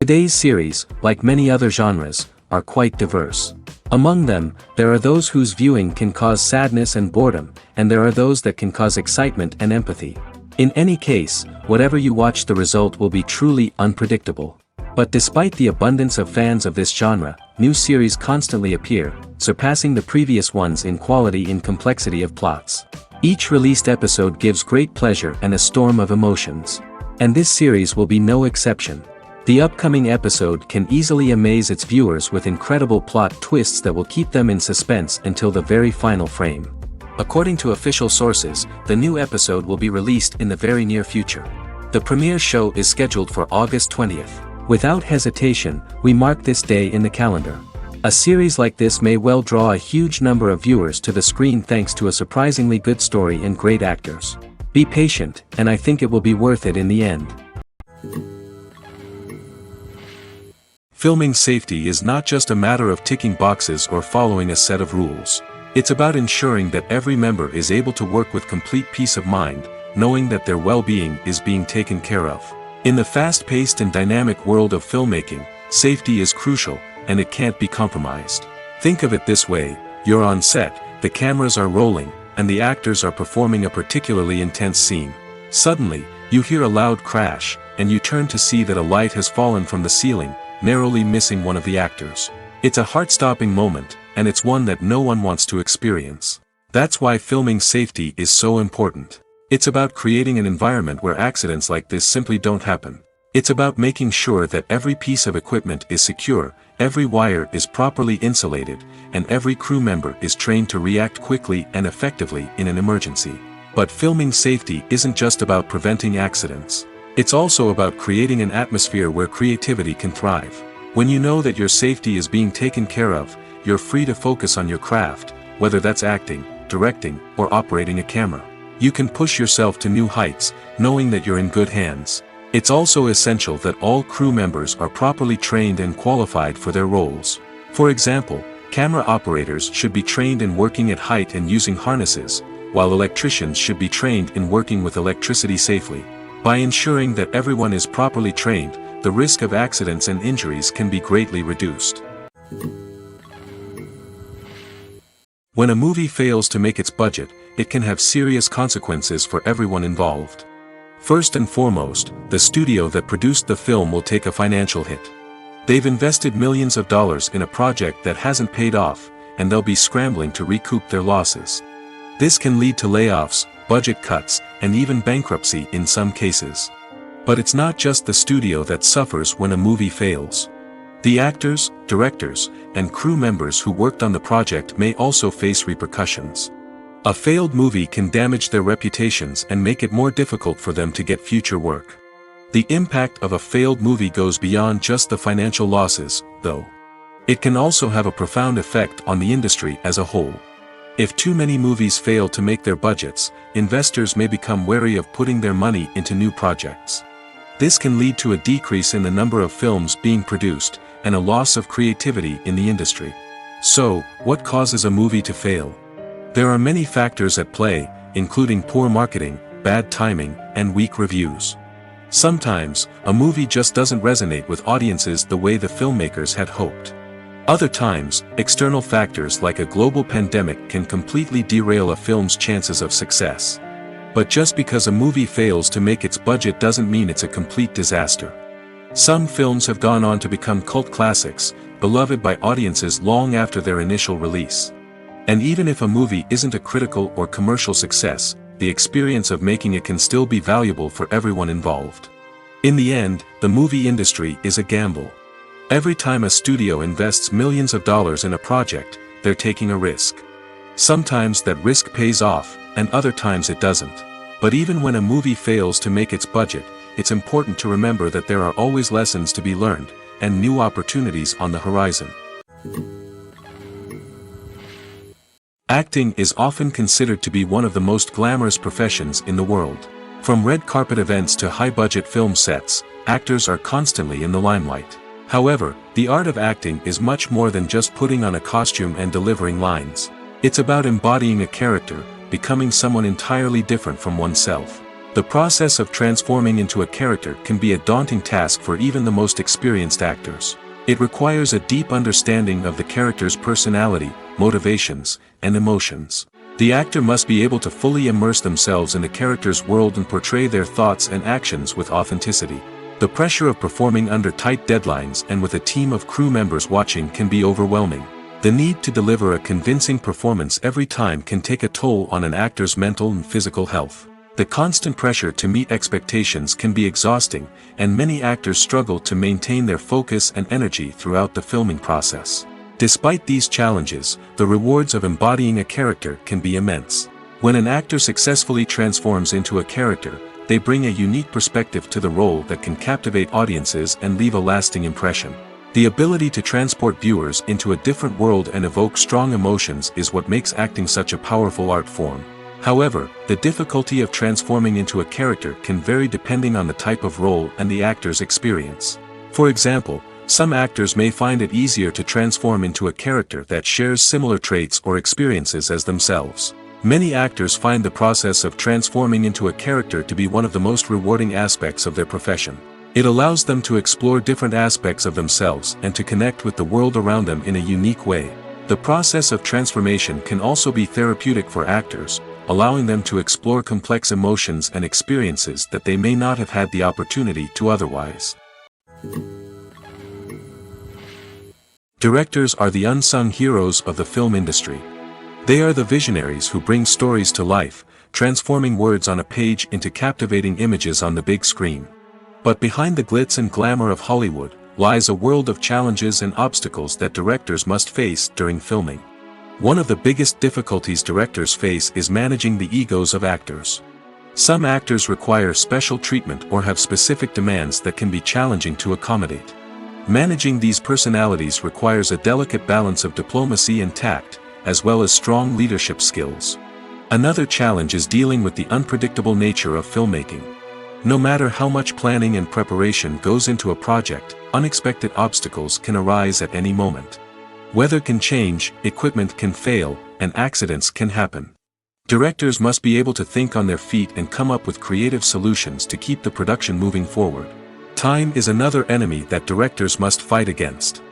Today's series, like many other genres, are quite diverse. Among them, there are those whose viewing can cause sadness and boredom, and there are those that can cause excitement and empathy. In any case, whatever you watch, the result will be truly unpredictable. But despite the abundance of fans of this genre, new series constantly appear, surpassing the previous ones in quality and complexity of plots. Each released episode gives great pleasure and a storm of emotions. And this series will be no exception. The upcoming episode can easily amaze its viewers with incredible plot twists that will keep them in suspense until the very final frame. According to official sources, the new episode will be released in the very near future. The premiere show is scheduled for August 20th. Without hesitation, we mark this day in the calendar. A series like this may well draw a huge number of viewers to the screen thanks to a surprisingly good story and great actors. Be patient, and I think it will be worth it in the end. Filming safety is not just a matter of ticking boxes or following a set of rules. It's about ensuring that every member is able to work with complete peace of mind, knowing that their well-being is being taken care of. In the fast-paced and dynamic world of filmmaking, safety is crucial, and it can't be compromised. Think of it this way: you're on set, the cameras are rolling, and the actors are performing a particularly intense scene. Suddenly, you hear a loud crash, and you turn to see that a light has fallen from the ceiling, narrowly missing one of the actors. It's a heart-stopping moment, and it's one that no one wants to experience. That's why filming safety is so important. It's about creating an environment where accidents like this simply don't happen. It's about making sure that every piece of equipment is secure, every wire is properly insulated, and every crew member is trained to react quickly and effectively in an emergency. But filming safety isn't just about preventing accidents. It's also about creating an atmosphere where creativity can thrive. When you know that your safety is being taken care of, you're free to focus on your craft, whether that's acting, directing, or operating a camera. You can push yourself to new heights, knowing that you're in good hands. It's also essential that all crew members are properly trained and qualified for their roles. For example, camera operators should be trained in working at height and using harnesses, while electricians should be trained in working with electricity safely. By ensuring that everyone is properly trained, the risk of accidents and injuries can be greatly reduced. When a movie fails to make its budget, it can have serious consequences for everyone involved. First and foremost, the studio that produced the film will take a financial hit. They've invested millions of dollars in a project that hasn't paid off, and they'll be scrambling to recoup their losses. This can lead to layoffs, budget cuts, and even bankruptcy in some cases. But it's not just the studio that suffers when a movie fails. The actors, directors, and crew members who worked on the project may also face repercussions. A failed movie can damage their reputations and make it more difficult for them to get future work. The impact of a failed movie goes beyond just the financial losses, though. It can also have a profound effect on the industry as a whole. If too many movies fail to make their budgets, investors may become wary of putting their money into new projects. This can lead to a decrease in the number of films being produced, and a loss of creativity in the industry. So, what causes a movie to fail? There are many factors at play, including poor marketing, bad timing, and weak reviews. Sometimes, a movie just doesn't resonate with audiences the way the filmmakers had hoped. Other times, external factors like a global pandemic can completely derail a film's chances of success. But just because a movie fails to make its budget doesn't mean it's a complete disaster. Some films have gone on to become cult classics, beloved by audiences long after their initial release. And even if a movie isn't a critical or commercial success, the experience of making it can still be valuable for everyone involved. In the end, the movie industry is a gamble. Every time a studio invests millions of dollars in a project, they're taking a risk. Sometimes that risk pays off, and other times it doesn't. But even when a movie fails to make its budget, it's important to remember that there are always lessons to be learned, and new opportunities on the horizon. Acting is often considered to be one of the most glamorous professions in the world. From red carpet events to high-budget film sets, actors are constantly in the limelight. However, the art of acting is much more than just putting on a costume and delivering lines. It's about embodying a character, becoming someone entirely different from oneself. The process of transforming into a character can be a daunting task for even the most experienced actors. It requires a deep understanding of the character's personality, motivations, and emotions. The actor must be able to fully immerse themselves in the character's world and portray their thoughts and actions with authenticity. The pressure of performing under tight deadlines and with a team of crew members watching can be overwhelming. The need to deliver a convincing performance every time can take a toll on an actor's mental and physical health. The constant pressure to meet expectations can be exhausting, and many actors struggle to maintain their focus and energy throughout the filming process. Despite these challenges, the rewards of embodying a character can be immense. When an actor successfully transforms into a character, they bring a unique perspective to the role that can captivate audiences and leave a lasting impression. The ability to transport viewers into a different world and evoke strong emotions is what makes acting such a powerful art form. However, the difficulty of transforming into a character can vary depending on the type of role and the actor's experience. For example, some actors may find it easier to transform into a character that shares similar traits or experiences as themselves. Many actors find the process of transforming into a character to be one of the most rewarding aspects of their profession. It allows them to explore different aspects of themselves and to connect with the world around them in a unique way. The process of transformation can also be therapeutic for actors, allowing them to explore complex emotions and experiences that they may not have had the opportunity to otherwise. Directors are the unsung heroes of the film industry. They are the visionaries who bring stories to life, transforming words on a page into captivating images on the big screen. But behind the glitz and glamour of Hollywood lies a world of challenges and obstacles that directors must face during filming. One of the biggest difficulties directors face is managing the egos of actors. Some actors require special treatment or have specific demands that can be challenging to accommodate. Managing these personalities requires a delicate balance of diplomacy and tact, as well as strong leadership skills. Another challenge is dealing with the unpredictable nature of filmmaking. No matter how much planning and preparation goes into a project, unexpected obstacles can arise at any moment. Weather can change, equipment can fail, and accidents can happen. Directors must be able to think on their feet and come up with creative solutions to keep the production moving forward. Time is another enemy that directors must fight against.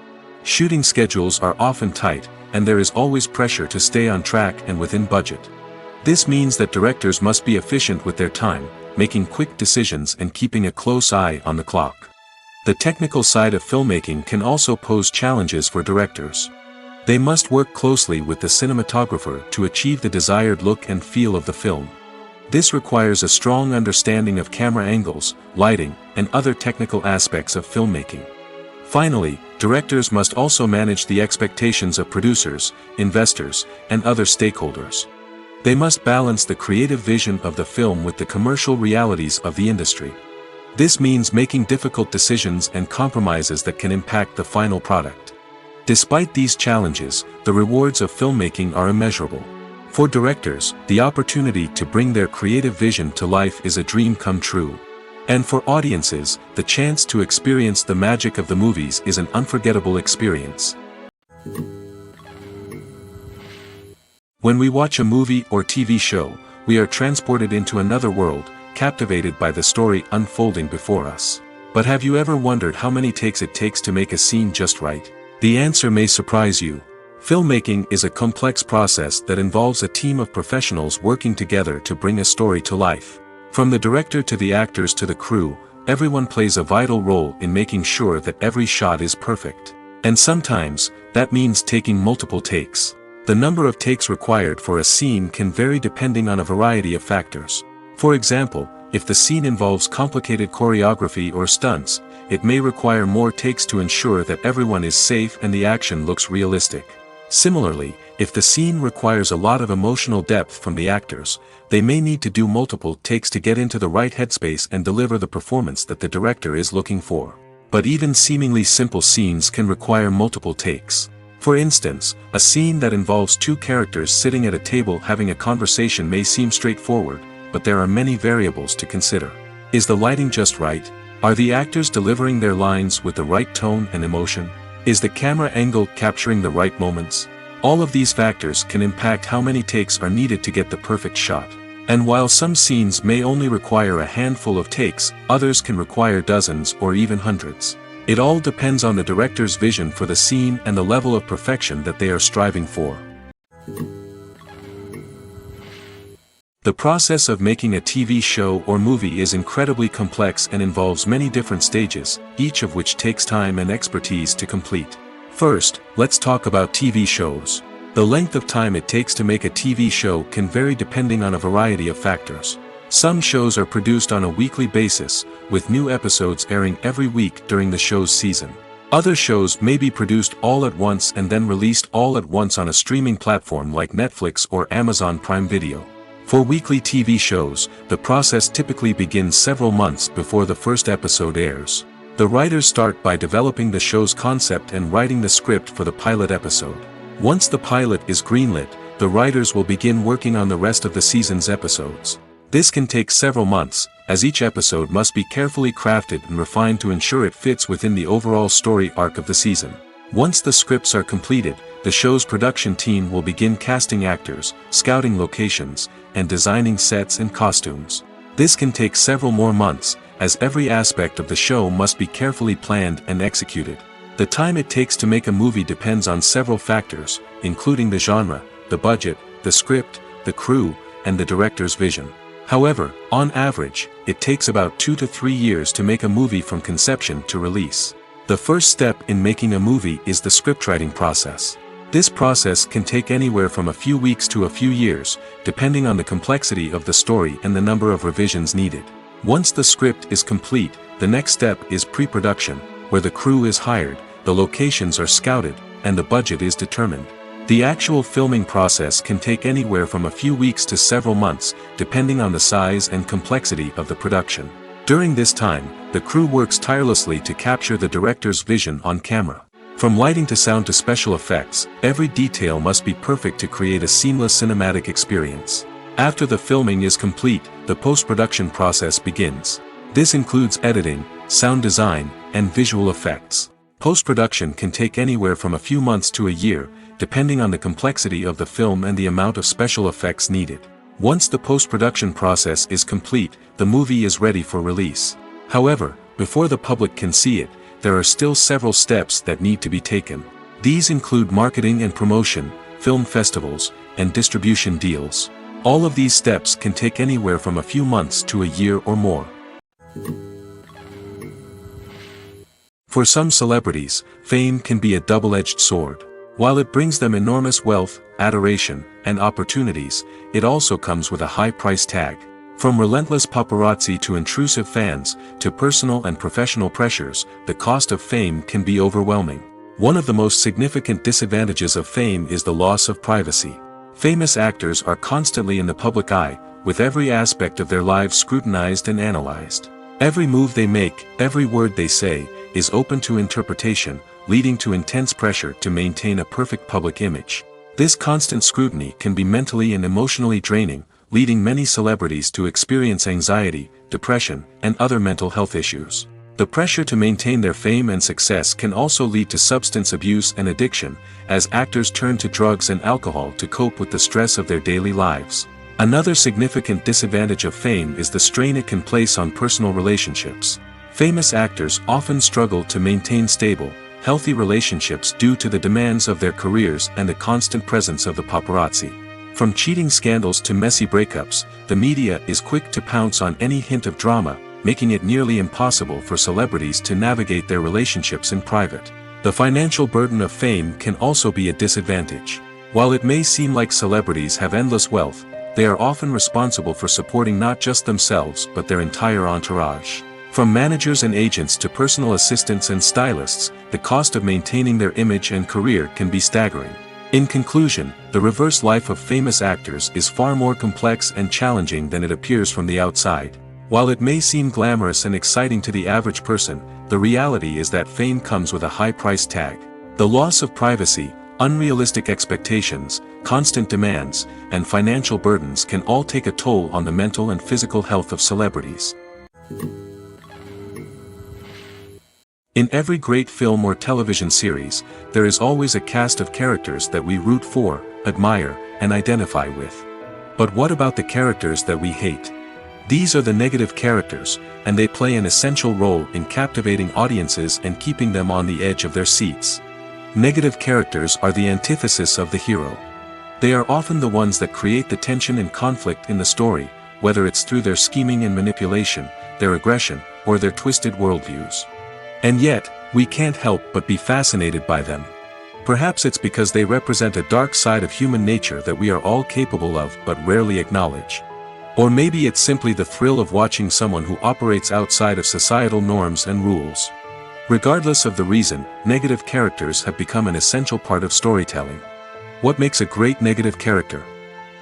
Shooting schedules are often tight, and there is always pressure to stay on track and within budget. This means that directors must be efficient with their time, making quick decisions and keeping a close eye on the clock. The technical side of filmmaking can also pose challenges for directors. They must work closely with the cinematographer to achieve the desired look and feel of the film. This requires a strong understanding of camera angles, lighting, and other technical aspects of filmmaking. Finally, directors must also manage the expectations of producers, investors, and other stakeholders. They must balance the creative vision of the film with the commercial realities of the industry. This means making difficult decisions and compromises that can impact the final product. Despite these challenges, the rewards of filmmaking are immeasurable. For directors, the opportunity to bring their creative vision to life is a dream come true. And for audiences, the chance to experience the magic of the movies is an unforgettable experience. When we watch a movie or TV show, we are transported into another world, captivated by the story unfolding before us. But have you ever wondered how many takes it takes to make a scene just right? The answer may surprise you. Filmmaking is a complex process that involves a team of professionals working together to bring a story to life. From the director to the actors to the crew, everyone plays a vital role in making sure that every shot is perfect. And sometimes, that means taking multiple takes. The number of takes required for a scene can vary depending on a variety of factors. For example, if the scene involves complicated choreography or stunts, it may require more takes to ensure that everyone is safe and the action looks realistic. Similarly, if the scene requires a lot of emotional depth from the actors, they may need to do multiple takes to get into the right headspace and deliver the performance that the director is looking for. But even seemingly simple scenes can require multiple takes. For instance, a scene that involves two characters sitting at a table having a conversation may seem straightforward, but there are many variables to consider. Is the lighting just right? Are the actors delivering their lines with the right tone and emotion? Is the camera angle capturing the right moments? All of these factors can impact how many takes are needed to get the perfect shot. And while some scenes may only require a handful of takes, others can require dozens or even hundreds. It all depends on the director's vision for the scene and the level of perfection that they are striving for. The process of making a TV show or movie is incredibly complex and involves many different stages, each of which takes time and expertise to complete. First, let's talk about TV shows. The length of time it takes to make a TV show can vary depending on a variety of factors. Some shows are produced on a weekly basis, with new episodes airing every week during the show's season. Other shows may be produced all at once and then released all at once on a streaming platform like Netflix or Amazon Prime Video. For weekly TV shows, the process typically begins several months before the first episode airs. The writers start by developing the show's concept and writing the script for the pilot episode. Once the pilot is greenlit, the writers will begin working on the rest of the season's episodes. This can take several months, as each episode must be carefully crafted and refined to ensure it fits within the overall story arc of the season. Once the scripts are completed, the show's production team will begin casting actors, scouting locations, and designing sets and costumes. This can take several more months, as every aspect of the show must be carefully planned and executed. The time it takes to make a movie depends on several factors, including the genre, the budget, the script, the crew, and the director's vision. However, on average, it takes about 2 to 3 years to make a movie from conception to release. The first step in making a movie is the scriptwriting process. This process can take anywhere from a few weeks to a few years, depending on the complexity of the story and the number of revisions needed. Once the script is complete, the next step is pre-production, where the crew is hired, the locations are scouted, and the budget is determined. The actual filming process can take anywhere from a few weeks to several months, depending on the size and complexity of the production. During this time, the crew works tirelessly to capture the director's vision on camera. From lighting to sound to special effects, every detail must be perfect to create a seamless cinematic experience. After the filming is complete, the post-production process begins. This includes editing, sound design, and visual effects. Post-production can take anywhere from a few months to a year, depending on the complexity of the film and the amount of special effects needed. Once the post-production process is complete, the movie is ready for release. However, before the public can see it, there are still several steps that need to be taken. These include marketing and promotion, film festivals, and distribution deals. All of these steps can take anywhere from a few months to a year or more. For some celebrities, fame can be a double-edged sword. While it brings them enormous wealth, adoration, and opportunities, it also comes with a high price tag. From relentless paparazzi to intrusive fans, to personal and professional pressures, the cost of fame can be overwhelming. One of the most significant disadvantages of fame is the loss of privacy. Famous actors are constantly in the public eye, with every aspect of their lives scrutinized and analyzed. Every move they make, every word they say, is open to interpretation, leading to intense pressure to maintain a perfect public image. This constant scrutiny can be mentally and emotionally draining, leading many celebrities to experience anxiety, depression, and other mental health issues. The pressure to maintain their fame and success can also lead to substance abuse and addiction, as actors turn to drugs and alcohol to cope with the stress of their daily lives. Another significant disadvantage of fame is the strain it can place on personal relationships. Famous actors often struggle to maintain stable, healthy relationships due to the demands of their careers and the constant presence of the paparazzi. From cheating scandals to messy breakups, the media is quick to pounce on any hint of drama, making it nearly impossible for celebrities to navigate their relationships in private. The financial burden of fame can also be a disadvantage. While it may seem like celebrities have endless wealth, they are often responsible for supporting not just themselves but their entire entourage. From managers and agents to personal assistants and stylists, the cost of maintaining their image and career can be staggering. In conclusion, the reverse life of famous actors is far more complex and challenging than it appears from the outside. While it may seem glamorous and exciting to the average person, the reality is that fame comes with a high price tag. The loss of privacy, unrealistic expectations, constant demands, and financial burdens can all take a toll on the mental and physical health of celebrities. In every great film or television series, there is always a cast of characters that we root for, admire, and identify with. But what about the characters that we hate? These are the negative characters, and they play an essential role in captivating audiences and keeping them on the edge of their seats. Negative characters are the antithesis of the hero. They are often the ones that create the tension and conflict in the story, whether it's through their scheming and manipulation, their aggression, or their twisted worldviews. And yet, we can't help but be fascinated by them. Perhaps it's because they represent a dark side of human nature that we are all capable of but rarely acknowledge. Or maybe it's simply the thrill of watching someone who operates outside of societal norms and rules. Regardless of the reason, negative characters have become an essential part of storytelling. What makes a great negative character?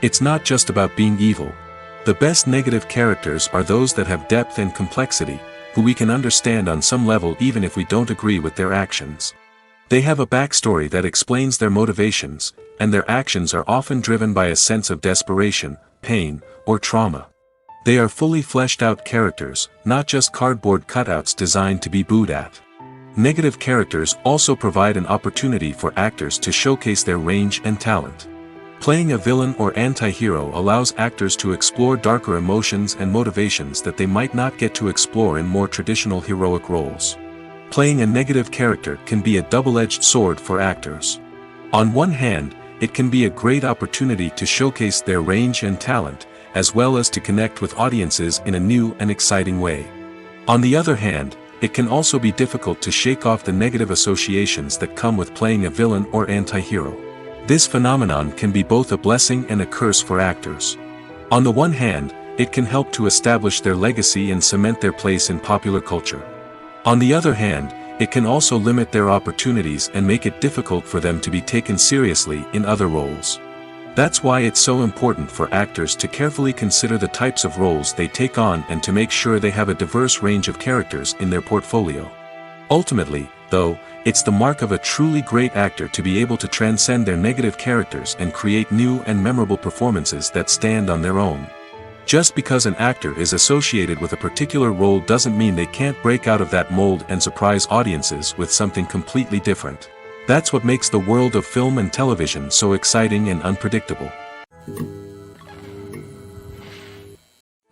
It's not just about being evil. The best negative characters are those that have depth and complexity, who we can understand on some level even if we don't agree with their actions. They have a backstory that explains their motivations, and their actions are often driven by a sense of desperation, pain, or trauma. They are fully fleshed out characters, not just cardboard cutouts designed to be booed at. Negative characters also provide an opportunity for actors to showcase their range and talent. Playing a villain or anti-hero allows actors to explore darker emotions and motivations that they might not get to explore in more traditional heroic roles. Playing a negative character can be a double-edged sword for actors. On one hand, it can be a great opportunity to showcase their range and talent, as well as to connect with audiences in a new and exciting way. On the other hand, it can also be difficult to shake off the negative associations that come with playing a villain or anti-hero. This phenomenon can be both a blessing and a curse for actors. On the one hand, it can help to establish their legacy and cement their place in popular culture. On the other hand, it can also limit their opportunities and make it difficult for them to be taken seriously in other roles. That's why it's so important for actors to carefully consider the types of roles they take on and to make sure they have a diverse range of characters in their portfolio. Ultimately, though, it's the mark of a truly great actor to be able to transcend their negative characters and create new and memorable performances that stand on their own. Just because an actor is associated with a particular role doesn't mean they can't break out of that mold and surprise audiences with something completely different. That's what makes the world of film and television so exciting and unpredictable.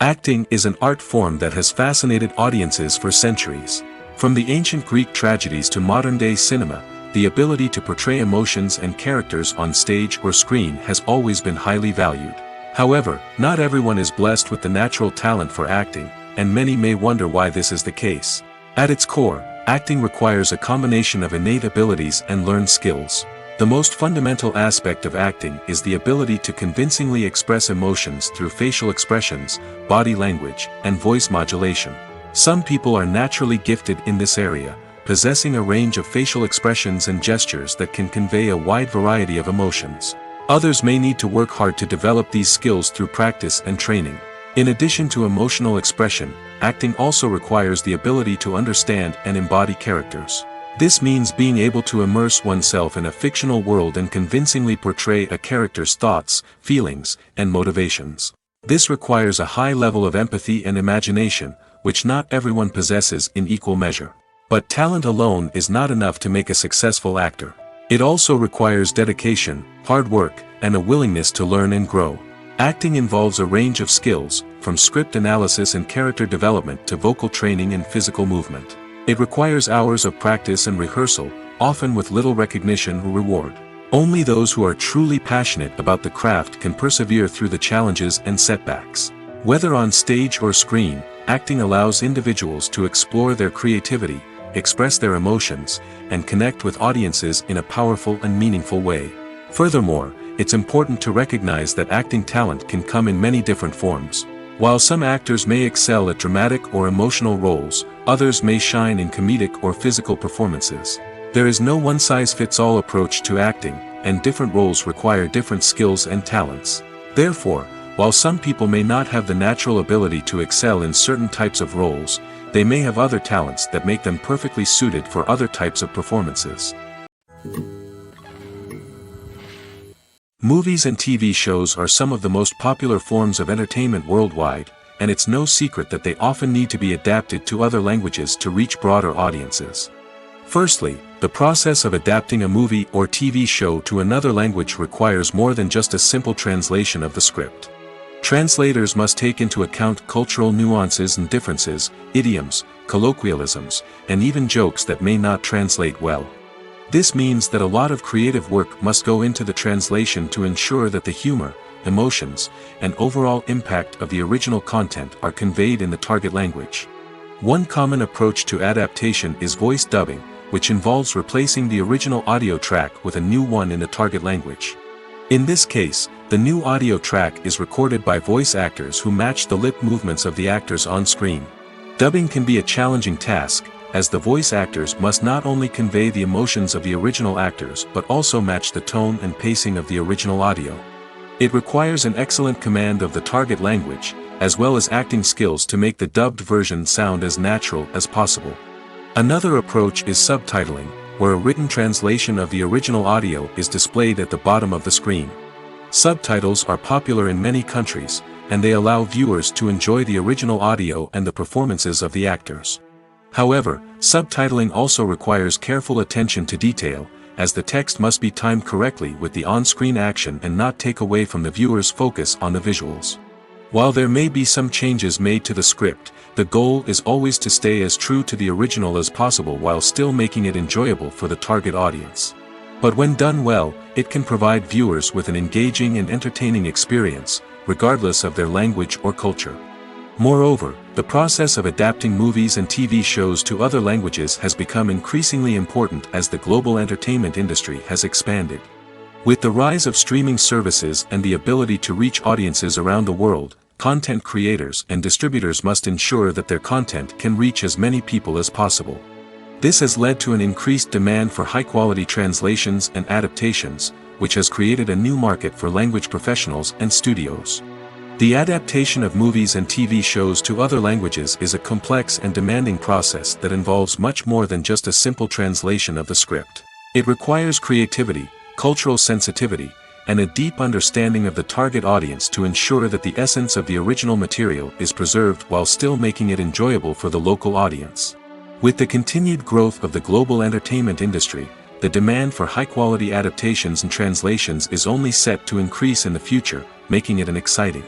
Acting is an art form that has fascinated audiences for centuries. From the ancient Greek tragedies to modern-day cinema, the ability to portray emotions and characters on stage or screen has always been highly valued. However, not everyone is blessed with the natural talent for acting, and many may wonder why this is the case. At its core, acting requires a combination of innate abilities and learned skills. The most fundamental aspect of acting is the ability to convincingly express emotions through facial expressions, body language, and voice modulation. Some people are naturally gifted in this area, possessing a range of facial expressions and gestures that can convey a wide variety of emotions. Others may need to work hard to develop these skills through practice and training. In addition to emotional expression, acting also requires the ability to understand and embody characters. This means being able to immerse oneself in a fictional world and convincingly portray a character's thoughts, feelings, and motivations. This requires a high level of empathy and imagination, which not everyone possesses in equal measure. But talent alone is not enough to make a successful actor. It also requires dedication, hard work, and a willingness to learn and grow. Acting involves a range of skills, from script analysis and character development to vocal training and physical movement. It requires hours of practice and rehearsal, often with little recognition or reward. Only those who are truly passionate about the craft can persevere through the challenges and setbacks. Whether on stage or screen, acting allows individuals to explore their creativity, express their emotions, and connect with audiences in a powerful and meaningful way. Furthermore, it's important to recognize that acting talent can come in many different forms. While some actors may excel at dramatic or emotional roles, others may shine in comedic or physical performances. There is no one-size-fits-all approach to acting, and different roles require different skills and talents. Therefore, while some people may not have the natural ability to excel in certain types of roles, they may have other talents that make them perfectly suited for other types of performances. Movies and TV shows are some of the most popular forms of entertainment worldwide, and it's no secret that they often need to be adapted to other languages to reach broader audiences. Firstly, the process of adapting a movie or TV show to another language requires more than just a simple translation of the script. Translators must take into account cultural nuances and differences, idioms, colloquialisms, and even jokes that may not translate well. This means that a lot of creative work must go into the translation to ensure that the humor, emotions, and overall impact of the original content are conveyed in the target language. One common approach to adaptation is voice dubbing, which involves replacing the original audio track with a new one in the target language. In this case, the new audio track is recorded by voice actors who match the lip movements of the actors on screen. Dubbing can be a challenging task, as the voice actors must not only convey the emotions of the original actors but also match the tone and pacing of the original audio. It requires an excellent command of the target language, as well as acting skills to make the dubbed version sound as natural as possible. Another approach is subtitling, where a written translation of the original audio is displayed at the bottom of the screen. Subtitles are popular in many countries, and they allow viewers to enjoy the original audio and the performances of the actors. However, subtitling also requires careful attention to detail, as the text must be timed correctly with the on-screen action and not take away from the viewer's focus on the visuals. While there may be some changes made to the script, the goal is always to stay as true to the original as possible while still making it enjoyable for the target audience. But when done well, it can provide viewers with an engaging and entertaining experience, regardless of their language or culture. Moreover, the process of adapting movies and TV shows to other languages has become increasingly important as the global entertainment industry has expanded. With the rise of streaming services and the ability to reach audiences around the world, content creators and distributors must ensure that their content can reach as many people as possible. This has led to an increased demand for high-quality translations and adaptations, which has created a new market for language professionals and studios. The adaptation of movies and TV shows to other languages is a complex and demanding process that involves much more than just a simple translation of the script. It requires creativity, cultural sensitivity, and a deep understanding of the target audience to ensure that the essence of the original material is preserved while still making it enjoyable for the local audience. With the continued growth of the global entertainment industry, the demand for high-quality adaptations and translations is only set to increase in the future, making it an exciting.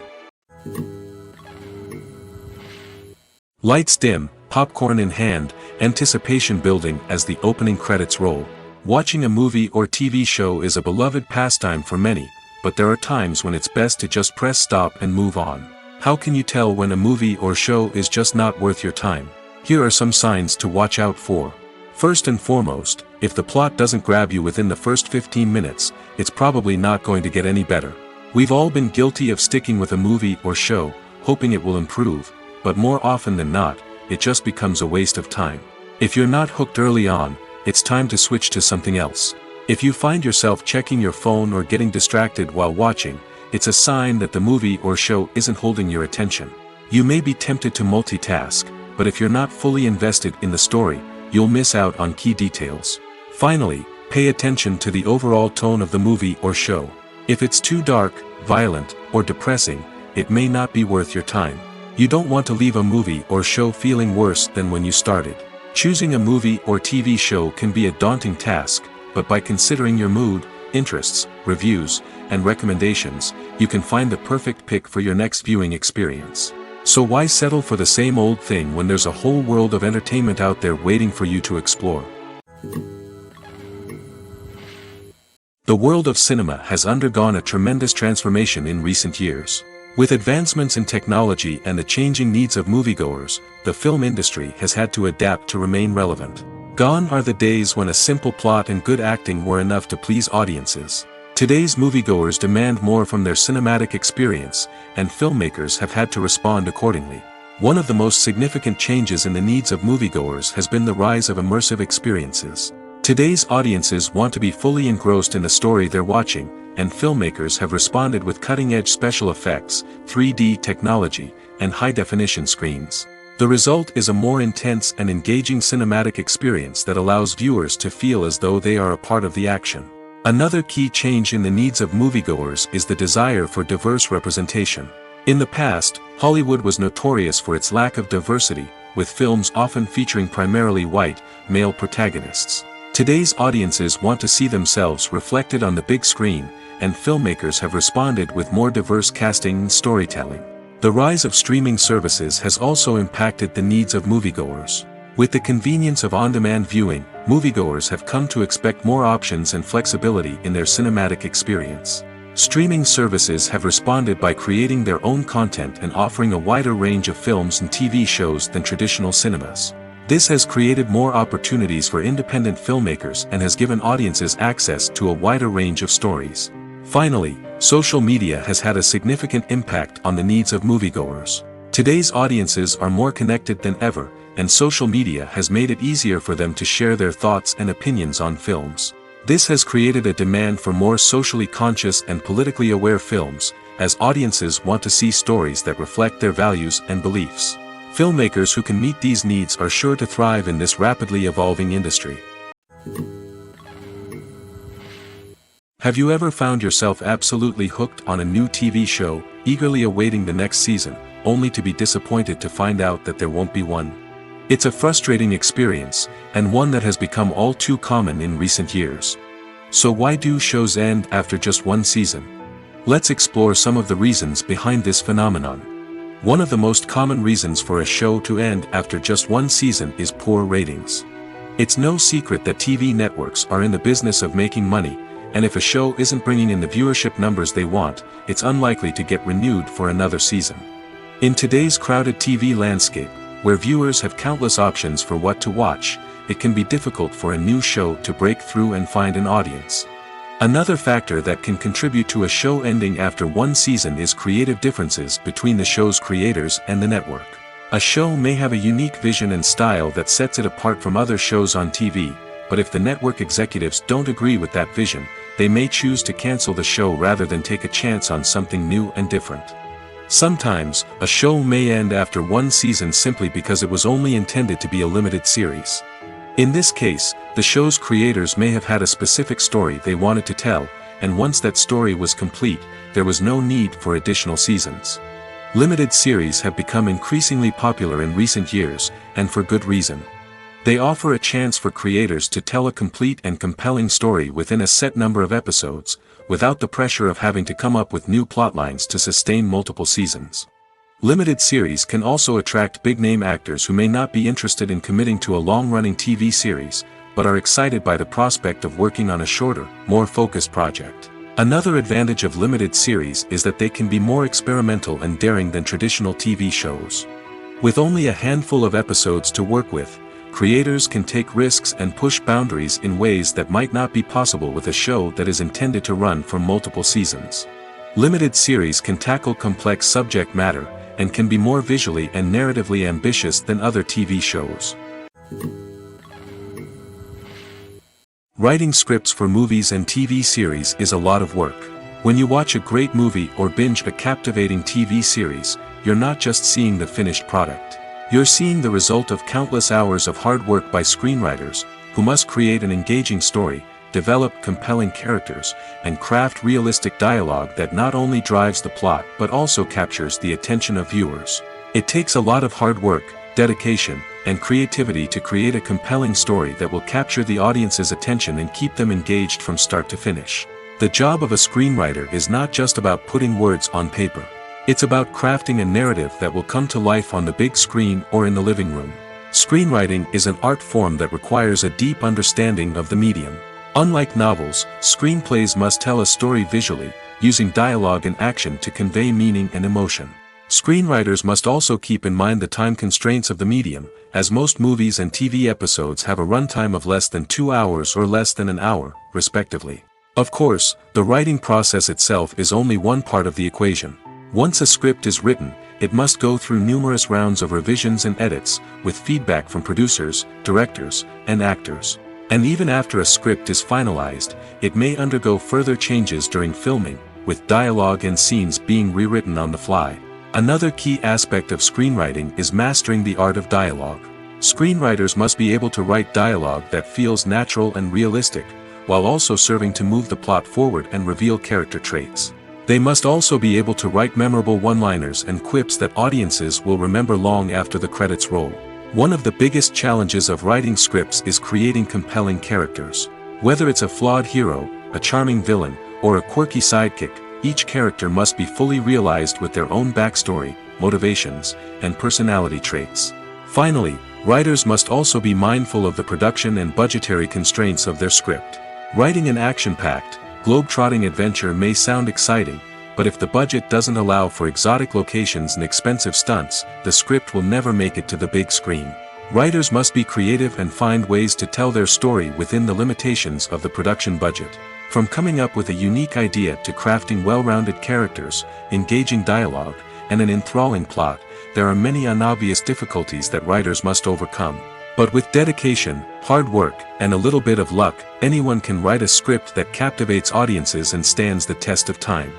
Lights dim, popcorn in hand, anticipation building as the opening credits roll. Watching a movie or TV show is a beloved pastime for many, but there are times when it's best to just press stop and move on. How can you tell when a movie or show is just not worth your time? Here are some signs to watch out for. First and foremost, if the plot doesn't grab you within the first 15 minutes, it's probably not going to get any better. We've all been guilty of sticking with a movie or show, hoping it will improve, but more often than not, it just becomes a waste of time. If you're not hooked early on, it's time to switch to something else. If you find yourself checking your phone or getting distracted while watching, it's a sign that the movie or show isn't holding your attention. You may be tempted to multitask, but if you're not fully invested in the story, you'll miss out on key details. Finally, pay attention to the overall tone of the movie or show. If it's too dark, violent, or depressing, it may not be worth your time. You don't want to leave a movie or show feeling worse than when you started. Choosing a movie or TV show can be a daunting task, but by considering your mood, interests, reviews, and recommendations, you can find the perfect pick for your next viewing experience. So why settle for the same old thing when there's a whole world of entertainment out there waiting for you to explore? The world of cinema has undergone a tremendous transformation in recent years. With advancements in technology and the changing needs of moviegoers, the film industry has had to adapt to remain relevant. Gone are the days when a simple plot and good acting were enough to please audiences. Today's moviegoers demand more from their cinematic experience, and filmmakers have had to respond accordingly. One of the most significant changes in the needs of moviegoers has been the rise of immersive experiences. Today's audiences want to be fully engrossed in the story they're watching, and filmmakers have responded with cutting-edge special effects, 3D technology, and high-definition screens. The result is a more intense and engaging cinematic experience that allows viewers to feel as though they are a part of the action. Another key change in the needs of moviegoers is the desire for diverse representation. In the past, Hollywood was notorious for its lack of diversity, with films often featuring primarily white, male protagonists. Today's audiences want to see themselves reflected on the big screen, and filmmakers have responded with more diverse casting and storytelling. The rise of streaming services has also impacted the needs of moviegoers. With the convenience of on-demand viewing, moviegoers have come to expect more options and flexibility in their cinematic experience. Streaming services have responded by creating their own content and offering a wider range of films and TV shows than traditional cinemas. This has created more opportunities for independent filmmakers and has given audiences access to a wider range of stories. Finally, social media has had a significant impact on the needs of moviegoers. Today's audiences are more connected than ever, and social media has made it easier for them to share their thoughts and opinions on films. This has created a demand for more socially conscious and politically aware films, as audiences want to see stories that reflect their values and beliefs. Filmmakers who can meet these needs are sure to thrive in this rapidly evolving industry. Have you ever found yourself absolutely hooked on a new TV show, eagerly awaiting the next season, only to be disappointed to find out that there won't be one? It's a frustrating experience, and one that has become all too common in recent years. So why do shows end after just one season? Let's explore some of the reasons behind this phenomenon. One of the most common reasons for a show to end after just one season is poor ratings. It's no secret that TV networks are in the business of making money, and if a show isn't bringing in the viewership numbers they want, it's unlikely to get renewed for another season. In today's crowded TV landscape, where viewers have countless options for what to watch, it can be difficult for a new show to break through and find an audience. Another factor that can contribute to a show ending after one season is creative differences between the show's creators and the network. A show may have a unique vision and style that sets it apart from other shows on TV, but if the network executives don't agree with that vision, they may choose to cancel the show rather than take a chance on something new and different. Sometimes, a show may end after one season simply because it was only intended to be a limited series. In this case, the show's creators may have had a specific story they wanted to tell, and once that story was complete, there was no need for additional seasons. Limited series have become increasingly popular in recent years, and for good reason. They offer a chance for creators to tell a complete and compelling story within a set number of episodes, without the pressure of having to come up with new plotlines to sustain multiple seasons. Limited series can also attract big-name actors who may not be interested in committing to a long-running TV series, but are excited by the prospect of working on a shorter, more focused project. Another advantage of limited series is that they can be more experimental and daring than traditional TV shows. With only a handful of episodes to work with, creators can take risks and push boundaries in ways that might not be possible with a show that is intended to run for multiple seasons. Limited series can tackle complex subject matter, and can be more visually and narratively ambitious than other TV shows. Writing scripts for movies and TV series is a lot of work. When you watch a great movie or binge a captivating TV series, you're not just seeing the finished product. You're seeing the result of countless hours of hard work by screenwriters, who must create an engaging story, develop compelling characters, and craft realistic dialogue that not only drives the plot but also captures the attention of viewers. It takes a lot of hard work, dedication, and creativity to create a compelling story that will capture the audience's attention and keep them engaged from start to finish. The job of a screenwriter is not just about putting words on paper. It's about crafting a narrative that will come to life on the big screen or in the living room. Screenwriting is an art form that requires a deep understanding of the medium. Unlike novels, screenplays must tell a story visually, using dialogue and action to convey meaning and emotion. Screenwriters must also keep in mind the time constraints of the medium, as most movies and TV episodes have a runtime of less than 2 hours or less than an hour, respectively. Of course, the writing process itself is only one part of the equation. Once a script is written, it must go through numerous rounds of revisions and edits, with feedback from producers, directors, and actors. And even after a script is finalized, it may undergo further changes during filming, with dialogue and scenes being rewritten on the fly. Another key aspect of screenwriting is mastering the art of dialogue. Screenwriters must be able to write dialogue that feels natural and realistic, while also serving to move the plot forward and reveal character traits. They must also be able to write memorable one-liners and quips that audiences will remember long after the credits roll. One of the biggest challenges of writing scripts is creating compelling characters. Whether it's a flawed hero, a charming villain, or a quirky sidekick, each character must be fully realized with their own backstory, motivations, and personality traits. Finally, writers must also be mindful of the production and budgetary constraints of their script. Writing an action-packed, globe-trotting adventure may sound exciting, but if the budget doesn't allow for exotic locations and expensive stunts, the script will never make it to the big screen. Writers must be creative and find ways to tell their story within the limitations of the production budget. From coming up with a unique idea to crafting well-rounded characters, engaging dialogue, and an enthralling plot, there are many unobvious difficulties that writers must overcome. But with dedication, hard work, and a little bit of luck, anyone can write a script that captivates audiences and stands the test of time.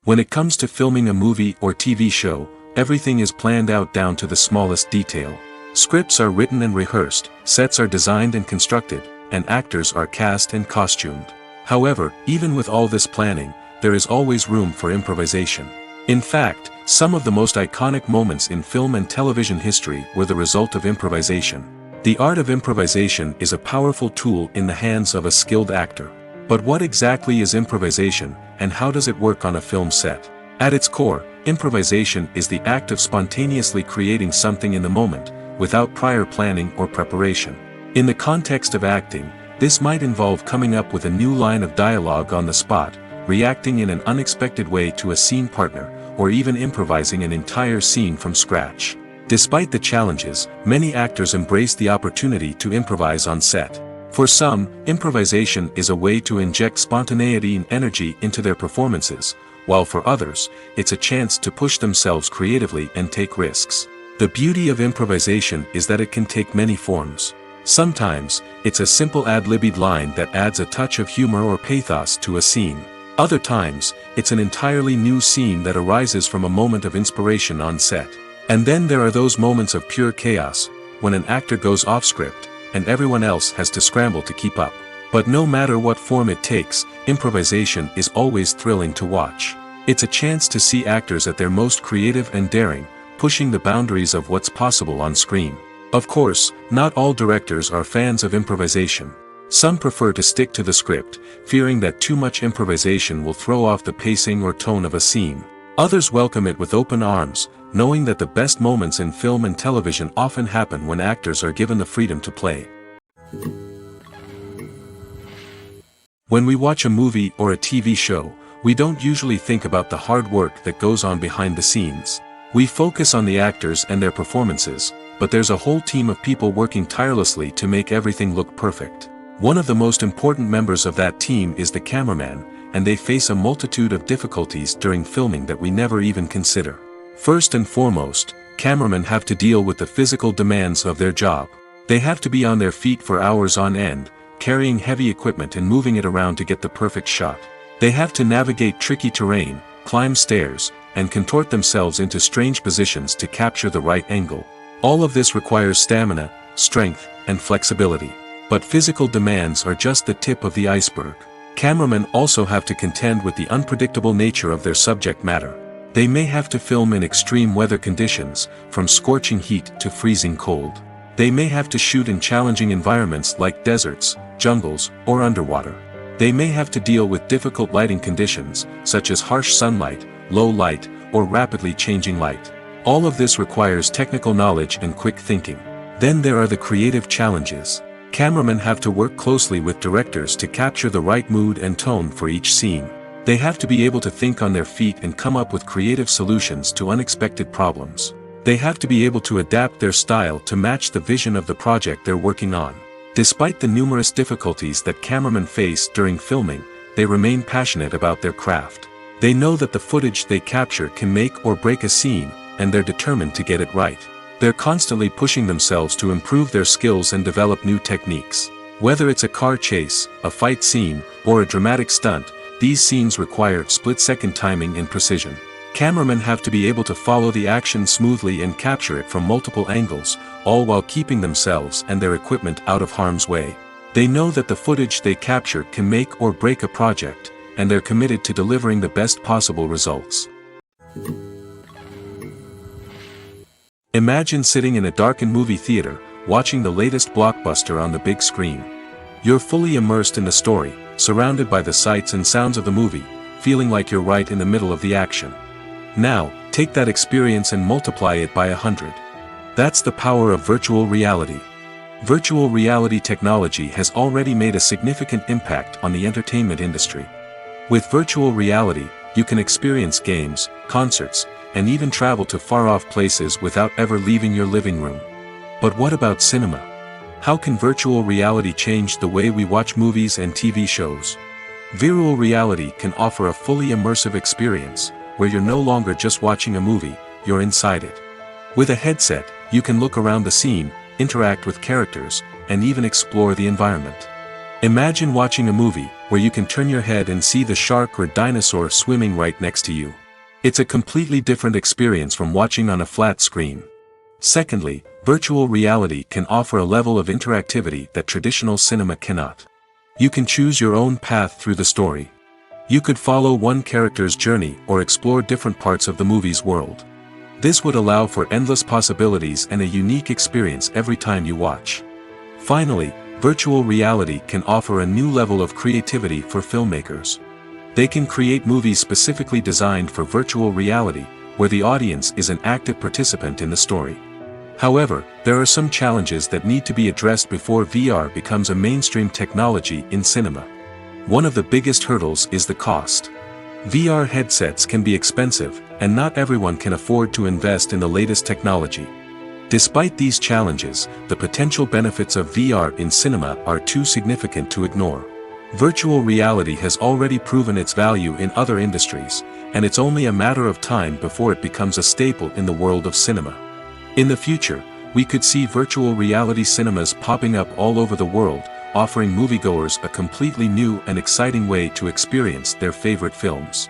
When it comes to filming a movie or TV show, everything is planned out down to the smallest detail. Scripts are written and rehearsed, sets are designed and constructed, and actors are cast and costumed. However, even with all this planning, there is always room for improvisation. In fact, some of the most iconic moments in film and television history were the result of improvisation. The art of improvisation is a powerful tool in the hands of a skilled actor. But what exactly is improvisation, and how does it work on a film set? At its core, improvisation is the act of spontaneously creating something in the moment, without prior planning or preparation. In the context of acting, this might involve coming up with a new line of dialogue on the spot, reacting in an unexpected way to a scene partner, or even improvising an entire scene from scratch. Despite the challenges, many actors embrace the opportunity to improvise on set. For some, improvisation is a way to inject spontaneity and energy into their performances, while for others, it's a chance to push themselves creatively and take risks. The beauty of improvisation is that it can take many forms. Sometimes, it's a simple ad-libbed line that adds a touch of humor or pathos to a scene. Other times, it's an entirely new scene that arises from a moment of inspiration on set. And then there are those moments of pure chaos, when an actor goes off script, and everyone else has to scramble to keep up. But no matter what form it takes, improvisation is always thrilling to watch. It's a chance to see actors at their most creative and daring, pushing the boundaries of what's possible on screen. Of course, not all directors are fans of improvisation. Some prefer to stick to the script, fearing that too much improvisation will throw off the pacing or tone of a scene. Others welcome it with open arms, knowing that the best moments in film and television often happen when actors are given the freedom to play. When we watch a movie or a TV show, we don't usually think about the hard work that goes on behind the scenes. We focus on the actors and their performances, but there's a whole team of people working tirelessly to make everything look perfect. One of the most important members of that team is the cameraman, and they face a multitude of difficulties during filming that we never even consider. First and foremost, cameramen have to deal with the physical demands of their job. They have to be on their feet for hours on end, carrying heavy equipment and moving it around to get the perfect shot. They have to navigate tricky terrain, climb stairs, and contort themselves into strange positions to capture the right angle. All of this requires stamina, strength, and flexibility. But physical demands are just the tip of the iceberg. Cameramen also have to contend with the unpredictable nature of their subject matter. They may have to film in extreme weather conditions, from scorching heat to freezing cold. They may have to shoot in challenging environments like deserts, jungles, or underwater. They may have to deal with difficult lighting conditions, such as harsh sunlight, low light, or rapidly changing light. All of this requires technical knowledge and quick thinking. Then there are the creative challenges. Cameramen have to work closely with directors to capture the right mood and tone for each scene. They have to be able to think on their feet and come up with creative solutions to unexpected problems. They have to be able to adapt their style to match the vision of the project they're working on. Despite the numerous difficulties that cameramen face during filming, they remain passionate about their craft. They know that the footage they capture can make or break a scene, and they're determined to get it right. They're constantly pushing themselves to improve their skills and develop new techniques. Whether it's a car chase, a fight scene, or a dramatic stunt, these scenes require split-second timing and precision. Cameramen have to be able to follow the action smoothly and capture it from multiple angles, all while keeping themselves and their equipment out of harm's way. They know that the footage they capture can make or break a project, and they're committed to delivering the best possible results. Imagine sitting in a darkened movie theater, watching the latest blockbuster on the big screen. You're fully immersed in the story, surrounded by the sights and sounds of the movie, feeling like you're right in the middle of the action. Now, take that experience and multiply it by 100. That's the power of virtual reality. Virtual reality technology has already made a significant impact on the entertainment industry. With virtual reality, you can experience games, concerts, and even travel to far-off places without ever leaving your living room. But what about cinema? How can virtual reality change the way we watch movies and TV shows? Virtual reality can offer a fully immersive experience, where you're no longer just watching a movie, you're inside it. With a headset, you can look around the scene, interact with characters, and even explore the environment. Imagine watching a movie, where you can turn your head and see the shark or dinosaur swimming right next to you. It's a completely different experience from watching on a flat screen. Secondly, virtual reality can offer a level of interactivity that traditional cinema cannot. You can choose your own path through the story. You could follow one character's journey or explore different parts of the movie's world. This would allow for endless possibilities and a unique experience every time you watch. Finally, virtual reality can offer a new level of creativity for filmmakers. They can create movies specifically designed for virtual reality, where the audience is an active participant in the story. However, there are some challenges that need to be addressed before VR becomes a mainstream technology in cinema. One of the biggest hurdles is the cost. VR headsets can be expensive, and not everyone can afford to invest in the latest technology. Despite these challenges, the potential benefits of VR in cinema are too significant to ignore. Virtual reality has already proven its value in other industries, and it's only a matter of time before it becomes a staple in the world of cinema. In the future, we could see virtual reality cinemas popping up all over the world, offering moviegoers a completely new and exciting way to experience their favorite films.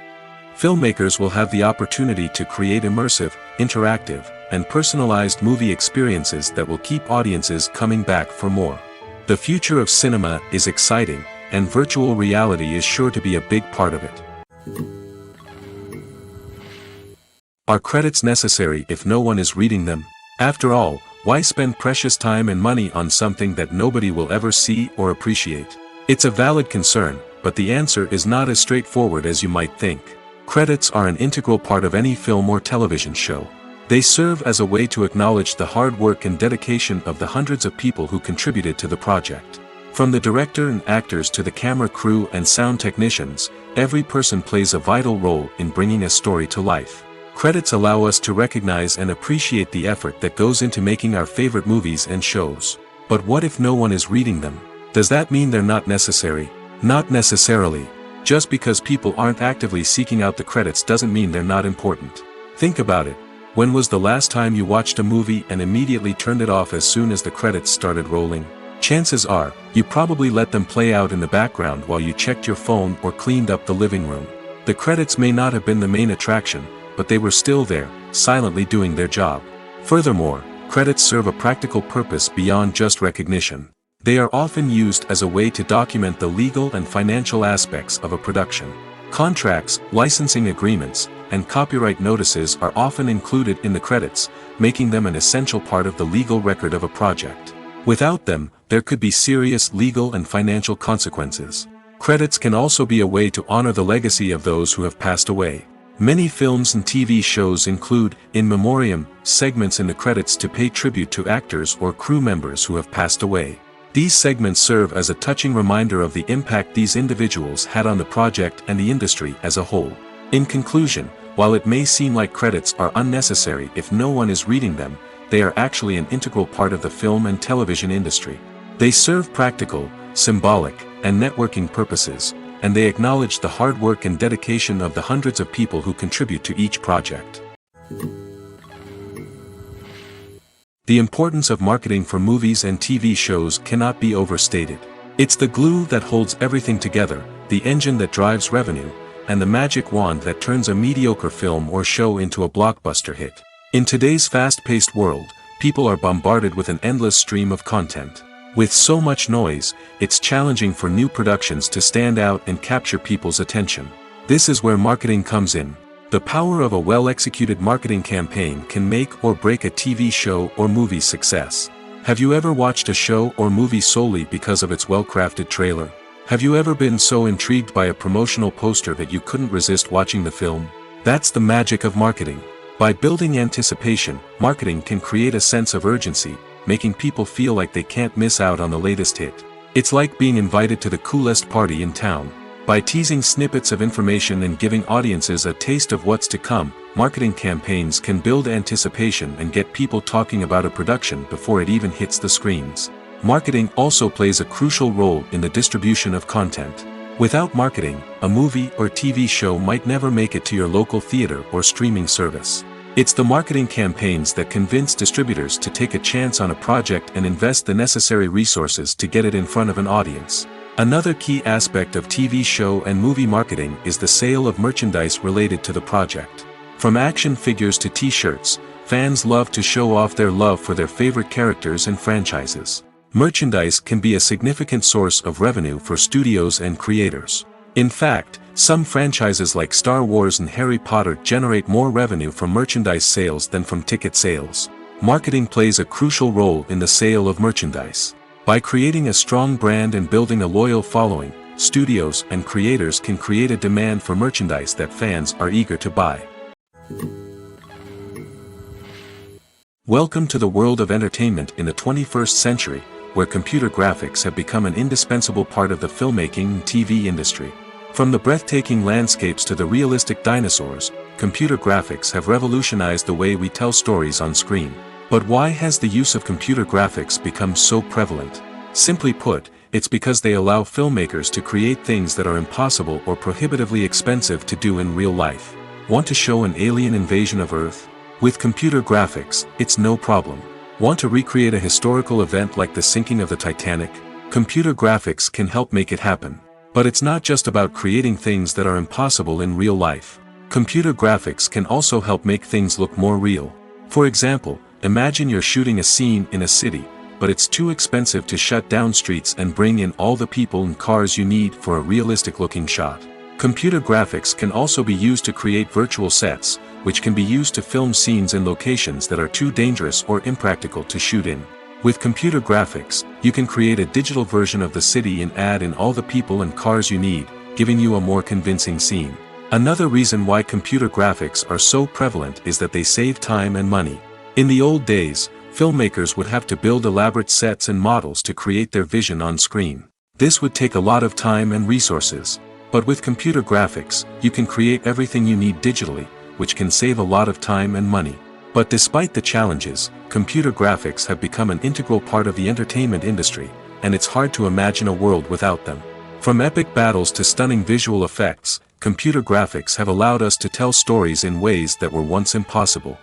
Filmmakers will have the opportunity to create immersive, interactive, and personalized movie experiences that will keep audiences coming back for more. The future of cinema is exciting, and virtual reality is sure to be a big part of it. Are credits necessary if no one is reading them? After all, why spend precious time and money on something that nobody will ever see or appreciate? It's a valid concern, but the answer is not as straightforward as you might think. Credits are an integral part of any film or television show. They serve as a way to acknowledge the hard work and dedication of the hundreds of people who contributed to the project. From the director and actors to the camera crew and sound technicians, every person plays a vital role in bringing a story to life. Credits allow us to recognize and appreciate the effort that goes into making our favorite movies and shows. But what if no one is reading them? Does that mean they're not necessary? Not necessarily. Just because people aren't actively seeking out the credits doesn't mean they're not important. Think about it. When was the last time you watched a movie and immediately turned it off as soon as the credits started rolling? Chances are, you probably let them play out in the background while you checked your phone or cleaned up the living room. The credits may not have been the main attraction, but they were still there, silently doing their job. Furthermore, credits serve a practical purpose beyond just recognition. They are often used as a way to document the legal and financial aspects of a production. Contracts, licensing agreements, and copyright notices are often included in the credits, making them an essential part of the legal record of a project. Without them, there could be serious legal and financial consequences. Credits can also be a way to honor the legacy of those who have passed away. Many films and TV shows include, in memoriam, segments in the credits to pay tribute to actors or crew members who have passed away. These segments serve as a touching reminder of the impact these individuals had on the project and the industry as a whole. In conclusion, while it may seem like credits are unnecessary if no one is reading them, they are actually an integral part of the film and television industry. They serve practical, symbolic, and networking purposes, and they acknowledge the hard work and dedication of the hundreds of people who contribute to each project. The importance of marketing for movies and TV shows cannot be overstated. It's the glue that holds everything together, the engine that drives revenue, and the magic wand that turns a mediocre film or show into a blockbuster hit. In today's fast-paced world, people are bombarded with an endless stream of content. With so much noise, it's challenging for new productions to stand out and capture people's attention. This is where marketing comes in. The power of a well-executed marketing campaign can make or break a TV show or movie's success. Have you ever watched a show or movie solely because of its well-crafted trailer? Have you ever been so intrigued by a promotional poster that you couldn't resist watching the film? That's the magic of marketing. By building anticipation, marketing can create a sense of urgency, making people feel like they can't miss out on the latest hit. It's like being invited to the coolest party in town. By teasing snippets of information and giving audiences a taste of what's to come, marketing campaigns can build anticipation and get people talking about a production before it even hits the screens. Marketing also plays a crucial role in the distribution of content. Without marketing, a movie or TV show might never make it to your local theater or streaming service. It's the marketing campaigns that convince distributors to take a chance on a project and invest the necessary resources to get it in front of an audience. Another key aspect of TV show and movie marketing is the sale of merchandise related to the project. From action figures to t-shirts, fans love to show off their love for their favorite characters and franchises. Merchandise can be a significant source of revenue for studios and creators. In fact, some franchises like Star Wars and Harry Potter generate more revenue from merchandise sales than from ticket sales. Marketing plays a crucial role in the sale of merchandise. By creating a strong brand and building a loyal following, studios and creators can create a demand for merchandise that fans are eager to buy. Welcome to the world of entertainment in the 21st century, where computer graphics have become an indispensable part of the filmmaking and TV industry. From the breathtaking landscapes to the realistic dinosaurs, computer graphics have revolutionized the way we tell stories on screen. But why has the use of computer graphics become so prevalent? Simply put, it's because they allow filmmakers to create things that are impossible or prohibitively expensive to do in real life. Want to show an alien invasion of Earth? With computer graphics, it's no problem. Want to recreate a historical event like the sinking of the Titanic? Computer graphics can help make it happen. But it's not just about creating things that are impossible in real life. Computer graphics can also help make things look more real. For example, imagine you're shooting a scene in a city, but it's too expensive to shut down streets and bring in all the people and cars you need for a realistic-looking shot. Computer graphics can also be used to create virtual sets, which can be used to film scenes in locations that are too dangerous or impractical to shoot in. With computer graphics, you can create a digital version of the city and add in all the people and cars you need, giving you a more convincing scene. Another reason why computer graphics are so prevalent is that they save time and money. In the old days, filmmakers would have to build elaborate sets and models to create their vision on screen. This would take a lot of time and resources. But with computer graphics, you can create everything you need digitally, which can save a lot of time and money. But despite the challenges, computer graphics have become an integral part of the entertainment industry, and it's hard to imagine a world without them. From epic battles to stunning visual effects, computer graphics have allowed us to tell stories in ways that were once impossible.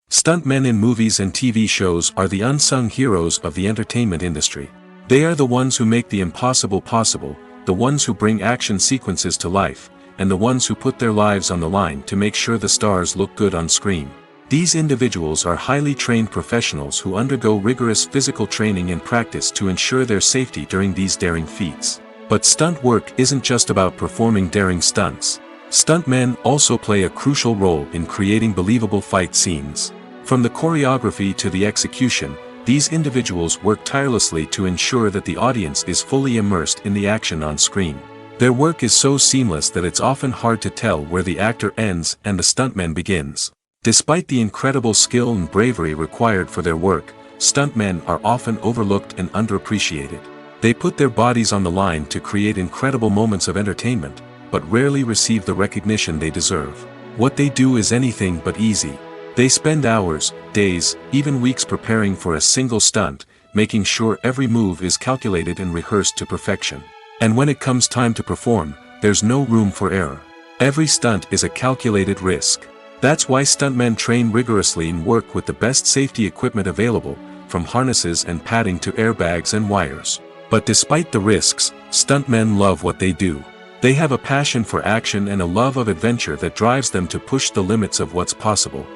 Stuntmen in movies and TV shows are the unsung heroes of the entertainment industry. They are the ones who make the impossible possible, the ones who bring action sequences to life, and the ones who put their lives on the line to make sure the stars look good on screen. These individuals are highly trained professionals who undergo rigorous physical training and practice to ensure their safety during these daring feats. But stunt work isn't just about performing daring stunts. Stuntmen also play a crucial role in creating believable fight scenes. From the choreography to the execution, these individuals work tirelessly to ensure that the audience is fully immersed in the action on screen. Their work is so seamless that it's often hard to tell where the actor ends and the stuntman begins. Despite the incredible skill and bravery required for their work, stuntmen are often overlooked and underappreciated. They put their bodies on the line to create incredible moments of entertainment, but rarely receive the recognition they deserve. What they do is anything but easy. They spend hours, days, even weeks preparing for a single stunt, making sure every move is calculated and rehearsed to perfection. And when it comes time to perform, there's no room for error. Every stunt is a calculated risk. That's why stuntmen train rigorously and work with the best safety equipment available, from harnesses and padding to airbags and wires. But despite the risks, stuntmen love what they do. They have a passion for action and a love of adventure that drives them to push the limits of what's possible.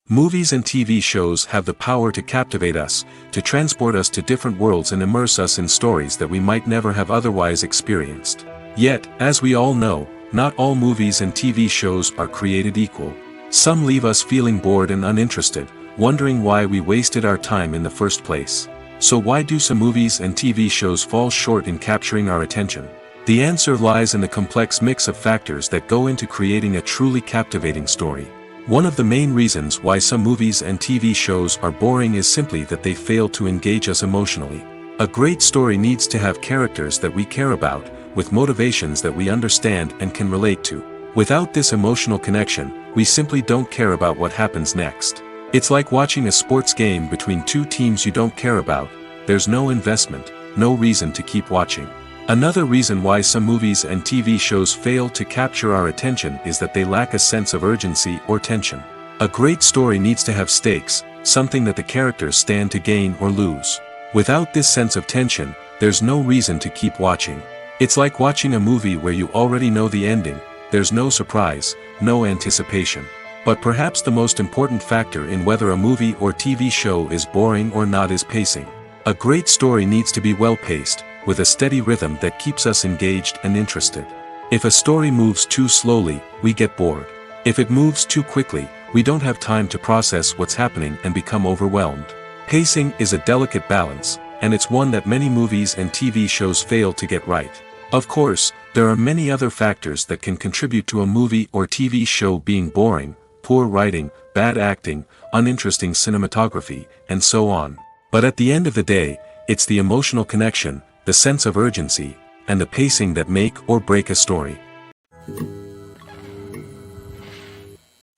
Movies and TV shows have the power to captivate us, to transport us to different worlds and immerse us in stories that we might never have otherwise experienced. Yet, as we all know, not all movies and TV shows are created equal. Some leave us feeling bored and uninterested, wondering why we wasted our time in the first place. So why do some movies and TV shows fall short in capturing our attention? The answer lies in the complex mix of factors that go into creating a truly captivating story. One of the main reasons why some movies and TV shows are boring is simply that they fail to engage us emotionally. A great story needs to have characters that we care about, with motivations that we understand and can relate to. Without this emotional connection, we simply don't care about what happens next. It's like watching a sports game between two teams you don't care about. There's no investment, no reason to keep watching. Another reason why some movies and TV shows fail to capture our attention is that they lack a sense of urgency or tension. A great story needs to have stakes, something that the characters stand to gain or lose. Without this sense of tension, there's no reason to keep watching. It's like watching a movie where you already know the ending. There's no surprise, no anticipation. But perhaps the most important factor in whether a movie or TV show is boring or not is pacing. A great story needs to be well-paced, with a steady rhythm that keeps us engaged and interested. If a story moves too slowly, we get bored. If it moves too quickly, we don't have time to process what's happening and become overwhelmed. Pacing is a delicate balance, and it's one that many movies and TV shows fail to get right. Of course, there are many other factors that can contribute to a movie or TV show being boring: poor writing, bad acting, uninteresting cinematography, and so on. But at the end of the day, it's the emotional connection, the sense of urgency, and the pacing that make or break a story.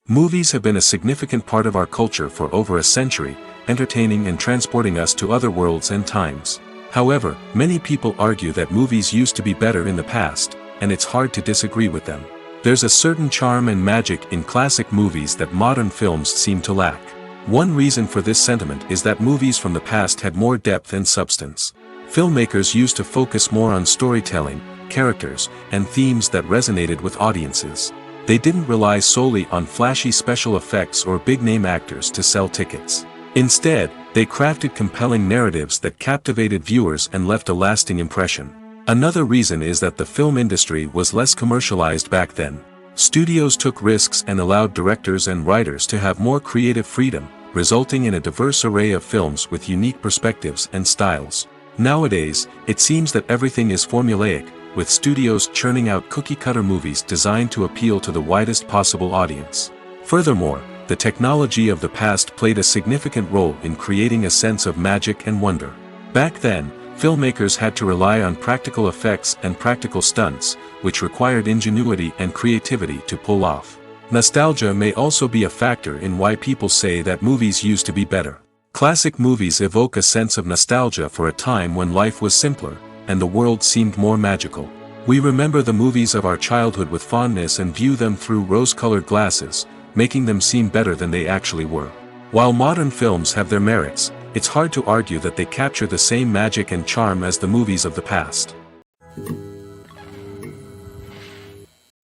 Movies have been a significant part of our culture for over a century, entertaining and transporting us to other worlds and times. However, many people argue that movies used to be better in the past, and it's hard to disagree with them. There's a certain charm and magic in classic movies that modern films seem to lack. One reason for this sentiment is that movies from the past had more depth and substance. Filmmakers used to focus more on storytelling, characters, and themes that resonated with audiences. They didn't rely solely on flashy special effects or big-name actors to sell tickets. Instead, they crafted compelling narratives that captivated viewers and left a lasting impression. Another reason is that the film industry was less commercialized back then. Studios took risks and allowed directors and writers to have more creative freedom, resulting in a diverse array of films with unique perspectives and styles. Nowadays, it seems that everything is formulaic, with studios churning out cookie-cutter movies designed to appeal to the widest possible audience. Furthermore, the technology of the past played a significant role in creating a sense of magic and wonder. Back then, filmmakers had to rely on practical effects and practical stunts, which required ingenuity and creativity to pull off. Nostalgia may also be a factor in why people say that movies used to be better. Classic movies evoke a sense of nostalgia for a time when life was simpler, and the world seemed more magical. We remember the movies of our childhood with fondness and view them through rose-colored glasses, making them seem better than they actually were. While modern films have their merits, it's hard to argue that they capture the same magic and charm as the movies of the past.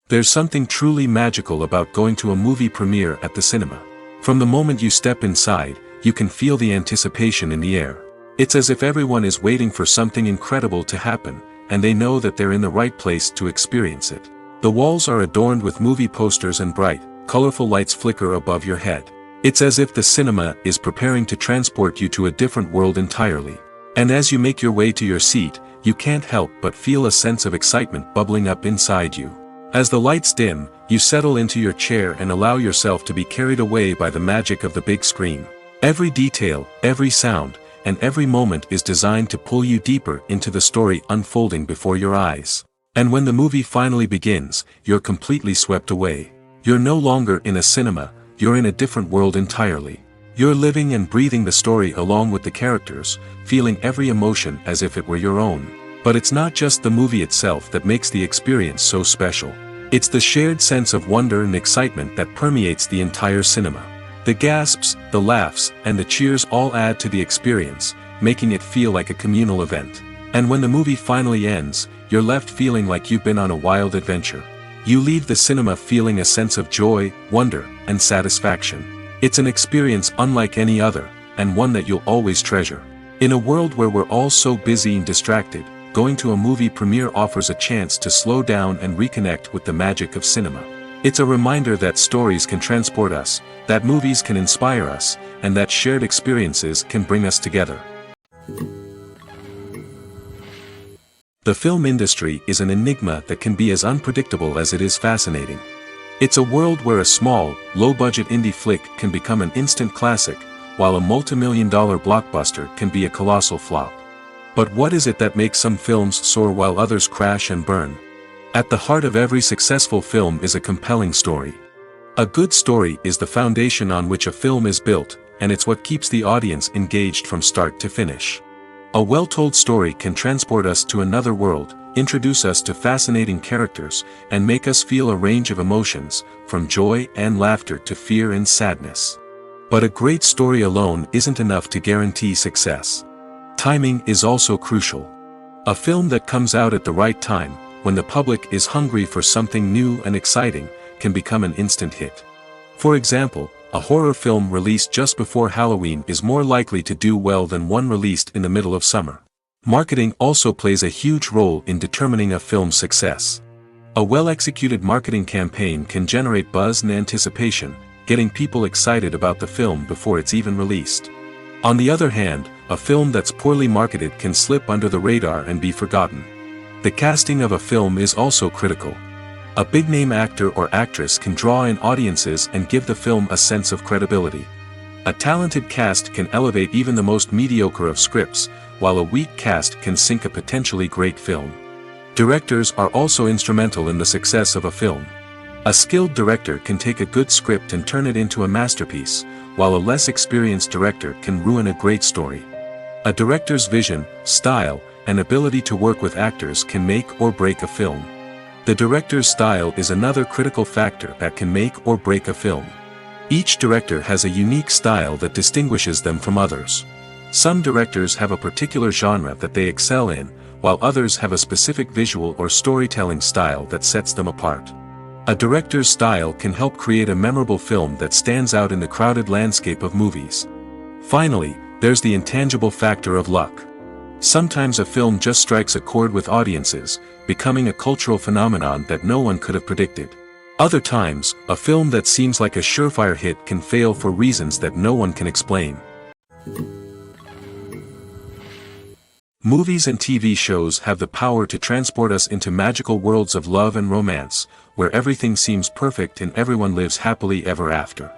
There's something truly magical about going to a movie premiere at the cinema. From the moment you step inside, you can feel the anticipation in the air. It's as if everyone is waiting for something incredible to happen, and they know that they're in the right place to experience it. The walls are adorned with movie posters and bright, colorful lights flicker above your head. It's as if the cinema is preparing to transport you to a different world entirely. And as you make your way to your seat, you can't help but feel a sense of excitement bubbling up inside you. As the lights dim, you settle into your chair and allow yourself to be carried away by the magic of the big screen. Every detail, every sound, and every moment is designed to pull you deeper into the story unfolding before your eyes. And when the movie finally begins, you're completely swept away. You're no longer in a cinema, you're in a different world entirely. You're living and breathing the story along with the characters, feeling every emotion as if it were your own. But it's not just the movie itself that makes the experience so special. It's the shared sense of wonder and excitement that permeates the entire cinema. The gasps, the laughs, and the cheers all add to the experience, making it feel like a communal event. And when the movie finally ends, you're left feeling like you've been on a wild adventure. You leave the cinema feeling a sense of joy, wonder, and satisfaction. It's an experience unlike any other, and one that you'll always treasure. In a world where we're all so busy and distracted, going to a movie premiere offers a chance to slow down and reconnect with the magic of cinema. It's a reminder that stories can transport us, that movies can inspire us, and that shared experiences can bring us together. The film industry is an enigma that can be as unpredictable as it is fascinating. It's a world where a small, low-budget indie flick can become an instant classic, while a multi-million-dollar blockbuster can be a colossal flop. But what is it that makes some films soar while others crash and burn? At the heart of every successful film is a compelling story. A good story is the foundation on which a film is built, and it's what keeps the audience engaged from start to finish. A well-told story can transport us to another world, introduce us to fascinating characters, and make us feel a range of emotions, from joy and laughter to fear and sadness. But a great story alone isn't enough to guarantee success. Timing is also crucial. A film that comes out at the right time, when the public is hungry for something new and exciting, can become an instant hit. For example, a horror film released just before Halloween is more likely to do well than one released in the middle of summer. Marketing also plays a huge role in determining a film's success. A well-executed marketing campaign can generate buzz and anticipation, getting people excited about the film before it's even released. On the other hand, a film that's poorly marketed can slip under the radar and be forgotten. The casting of a film is also critical. A big-name actor or actress can draw in audiences and give the film a sense of credibility. A talented cast can elevate even the most mediocre of scripts, while a weak cast can sink a potentially great film. Directors are also instrumental in the success of a film. A skilled director can take a good script and turn it into a masterpiece, while a less experienced director can ruin a great story. A director's vision, style, and ability to work with actors can make or break a film. The director's style is another critical factor that can make or break a film. Each director has a unique style that distinguishes them from others. Some directors have a particular genre that they excel in, while others have a specific visual or storytelling style that sets them apart. A director's style can help create a memorable film that stands out in the crowded landscape of movies. Finally, there's the intangible factor of luck. Sometimes a film just strikes a chord with audiences, becoming a cultural phenomenon that no one could have predicted. Other times, a film that seems like a surefire hit can fail for reasons that no one can explain. Movies and TV shows have the power to transport us into magical worlds of love and romance, where everything seems perfect and everyone lives happily ever after.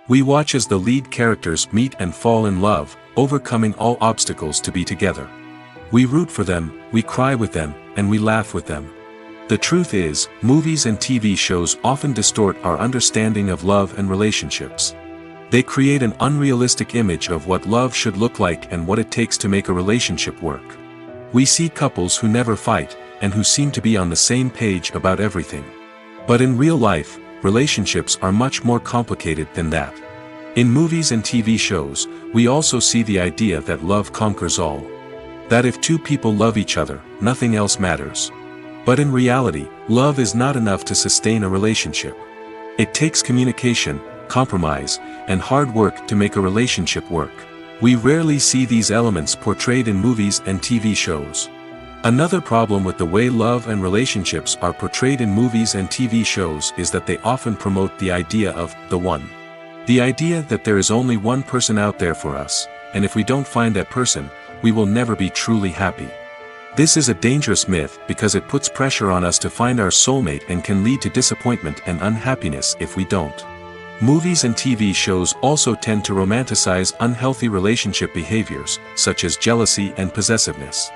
We watch as the lead characters meet and fall in love, overcoming all obstacles to be together. We root for them, we cry with them, and we laugh with them. The truth is, movies and TV shows often distort our understanding of love and relationships. They create an unrealistic image of what love should look like and what it takes to make a relationship work. We see couples who never fight, and who seem to be on the same page about everything. But in real life, relationships are much more complicated than that. In movies and TV shows, we also see the idea that love conquers all. That if two people love each other, nothing else matters. But in reality, love is not enough to sustain a relationship. It takes communication, compromise, and hard work to make a relationship work. We rarely see these elements portrayed in movies and TV shows. Another problem with the way love and relationships are portrayed in movies and TV shows is that they often promote the idea of the one. The idea that there is only one person out there for us, and if we don't find that person, we will never be truly happy. This is a dangerous myth because it puts pressure on us to find our soulmate and can lead to disappointment and unhappiness if we don't. Movies and TV shows also tend to romanticize unhealthy relationship behaviors, such as jealousy and possessiveness.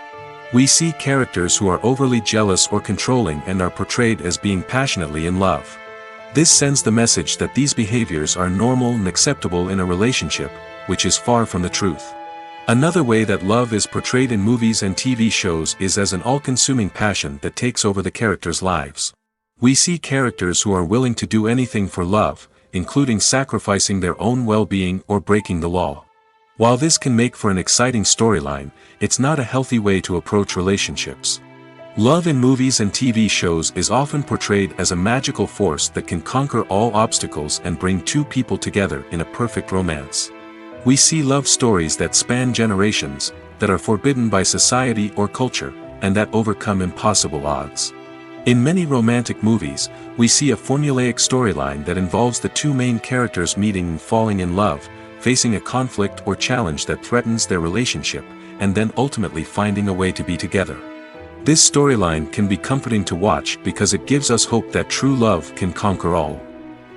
We see characters who are overly jealous or controlling and are portrayed as being passionately in love. This sends the message that these behaviors are normal and acceptable in a relationship, which is far from the truth. Another way that love is portrayed in movies and TV shows is as an all-consuming passion that takes over the characters' lives. We see characters who are willing to do anything for love, including sacrificing their own well-being or breaking the law. While this can make for an exciting storyline, it's not a healthy way to approach relationships. Love in movies and TV shows is often portrayed as a magical force that can conquer all obstacles and bring two people together in a perfect romance. We see love stories that span generations, that are forbidden by society or culture, and that overcome impossible odds. In many romantic movies, we see a formulaic storyline that involves the two main characters meeting and falling in love, facing a conflict or challenge that threatens their relationship, and then ultimately finding a way to be together. This storyline can be comforting to watch because it gives us hope that true love can conquer all.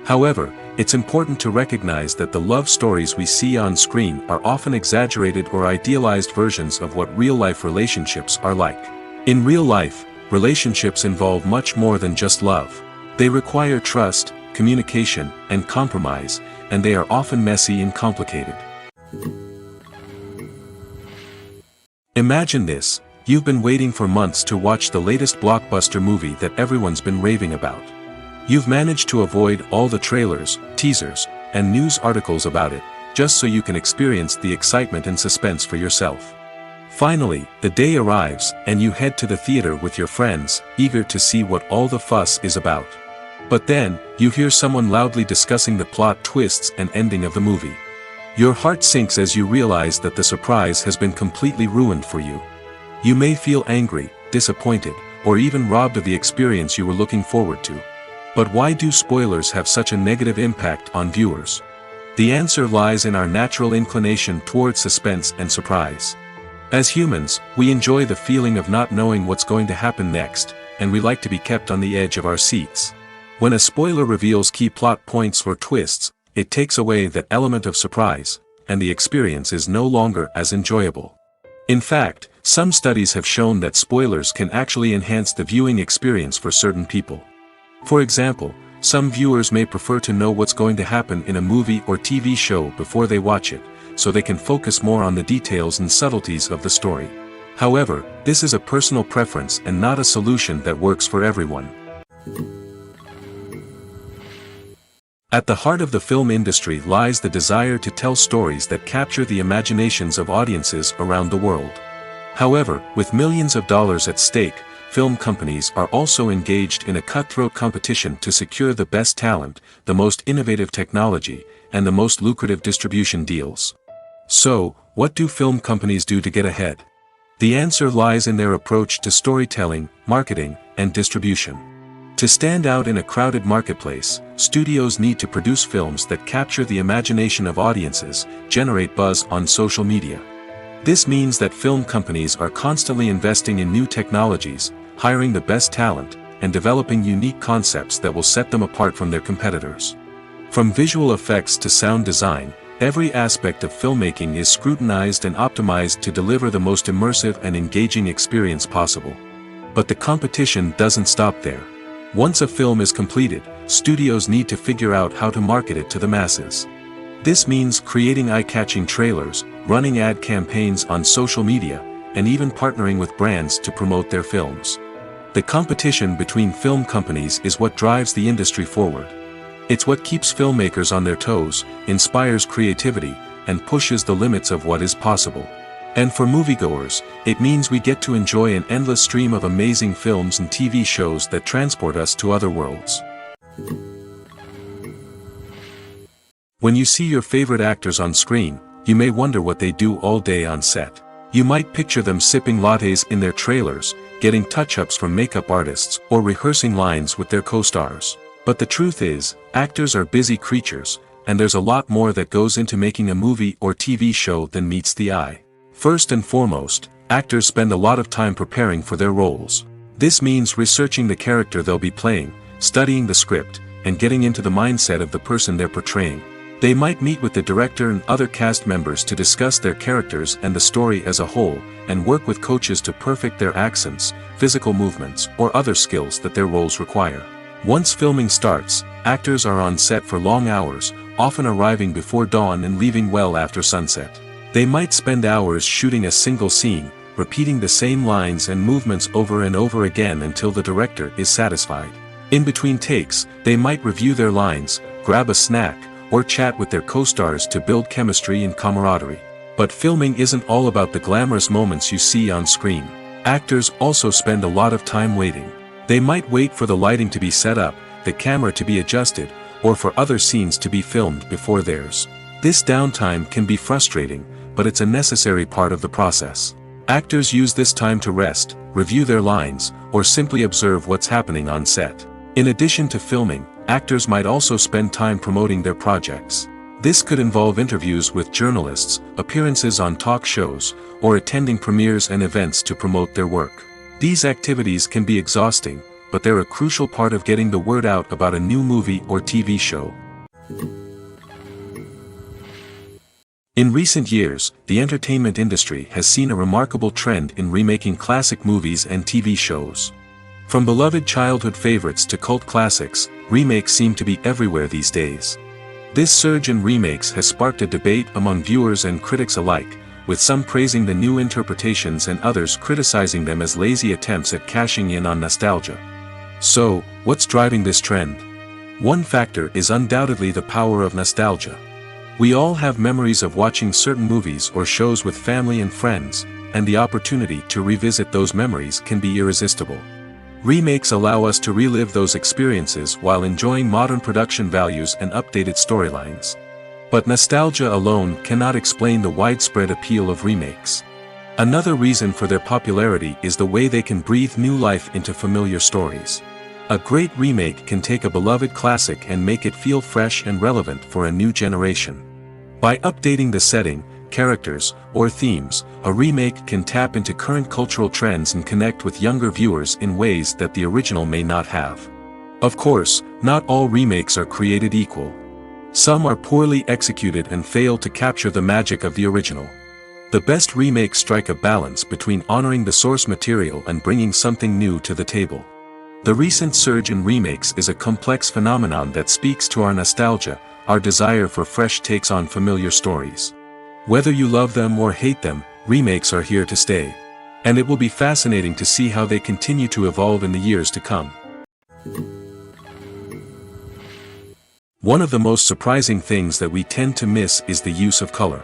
However, it's important to recognize that the love stories we see on screen are often exaggerated or idealized versions of what real-life relationships are like. In real life, relationships involve much more than just love. They require trust, communication, and compromise, and they are often messy and complicated. Imagine this: you've been waiting for months to watch the latest blockbuster movie that everyone's been raving about. You've managed to avoid all the trailers, teasers, and news articles about it, just so you can experience the excitement and suspense for yourself. Finally, the day arrives, and you head to the theater with your friends, eager to see what all the fuss is about. But then, you hear someone loudly discussing the plot twists and ending of the movie. Your heart sinks as you realize that the surprise has been completely ruined for you. You may feel angry, disappointed, or even robbed of the experience you were looking forward to. But why do spoilers have such a negative impact on viewers? The answer lies in our natural inclination toward suspense and surprise. As humans, we enjoy the feeling of not knowing what's going to happen next, and we like to be kept on the edge of our seats. When a spoiler reveals key plot points or twists, it takes away that element of surprise, and the experience is no longer as enjoyable. In fact, some studies have shown that spoilers can actually enhance the viewing experience for certain people. For example, some viewers may prefer to know what's going to happen in a movie or TV show before they watch it, so they can focus more on the details and subtleties of the story. However, this is a personal preference and not a solution that works for everyone. At the heart of the film industry lies the desire to tell stories that capture the imaginations of audiences around the world. However, with millions of dollars at stake, film companies are also engaged in a cutthroat competition to secure the best talent, the most innovative technology, and the most lucrative distribution deals. So, what do film companies do to get ahead? The answer lies in their approach to storytelling, marketing, and distribution. To stand out in a crowded marketplace, studios need to produce films that capture the imagination of audiences, generate buzz on social media. This means that film companies are constantly investing in new technologies, hiring the best talent, and developing unique concepts that will set them apart from their competitors. From visual effects to sound design, every aspect of filmmaking is scrutinized and optimized to deliver the most immersive and engaging experience possible. But the competition doesn't stop there. Once a film is completed, studios need to figure out how to market it to the masses. This means creating eye-catching trailers, running ad campaigns on social media, and even partnering with brands to promote their films. The competition between film companies is what drives the industry forward. It's what keeps filmmakers on their toes, inspires creativity, and pushes the limits of what is possible. And for moviegoers, it means we get to enjoy an endless stream of amazing films and TV shows that transport us to other worlds. When you see your favorite actors on screen, you may wonder what they do all day on set. You might picture them sipping lattes in their trailers, getting touch-ups from makeup artists, or rehearsing lines with their co-stars. But the truth is, actors are busy creatures, and there's a lot more that goes into making a movie or TV show than meets the eye. First and foremost, actors spend a lot of time preparing for their roles. This means researching the character they'll be playing, studying the script, and getting into the mindset of the person they're portraying. They might meet with the director and other cast members to discuss their characters and the story as a whole, and work with coaches to perfect their accents, physical movements, or other skills that their roles require. Once filming starts, actors are on set for long hours, often arriving before dawn and leaving well after sunset. They might spend hours shooting a single scene, repeating the same lines and movements over and over again until the director is satisfied. In between takes, they might review their lines, grab a snack, or chat with their co-stars to build chemistry and camaraderie. But filming isn't all about the glamorous moments you see on screen. Actors also spend a lot of time waiting. They might wait for the lighting to be set up, the camera to be adjusted, or for other scenes to be filmed before theirs. This downtime can be frustrating, but it's a necessary part of the process. Actors use this time to rest, review their lines, or simply observe what's happening on set. In addition to filming, actors might also spend time promoting their projects. This could involve interviews with journalists, appearances on talk shows, or attending premieres and events to promote their work. These activities can be exhausting, but they're a crucial part of getting the word out about a new movie or TV show. In recent years, the entertainment industry has seen a remarkable trend in remaking classic movies and TV shows. From beloved childhood favorites to cult classics, remakes seem to be everywhere these days. This surge in remakes has sparked a debate among viewers and critics alike, with some praising the new interpretations and others criticizing them as lazy attempts at cashing in on nostalgia. So, what's driving this trend? One factor is undoubtedly the power of nostalgia. We all have memories of watching certain movies or shows with family and friends, and the opportunity to revisit those memories can be irresistible. Remakes allow us to relive those experiences while enjoying modern production values and updated storylines. But nostalgia alone cannot explain the widespread appeal of remakes. Another reason for their popularity is the way they can breathe new life into familiar stories. A great remake can take a beloved classic and make it feel fresh and relevant for a new generation. By updating the setting, characters, or themes, a remake can tap into current cultural trends and connect with younger viewers in ways that the original may not have. Of course, not all remakes are created equal. Some are poorly executed and fail to capture the magic of the original. The best remakes strike a balance between honoring the source material and bringing something new to the table. The recent surge in remakes is a complex phenomenon that speaks to our nostalgia, our desire for fresh takes on familiar stories. Whether you love them or hate them, remakes are here to stay. And it will be fascinating to see how they continue to evolve in the years to come. One of the most surprising things that we tend to miss is the use of color.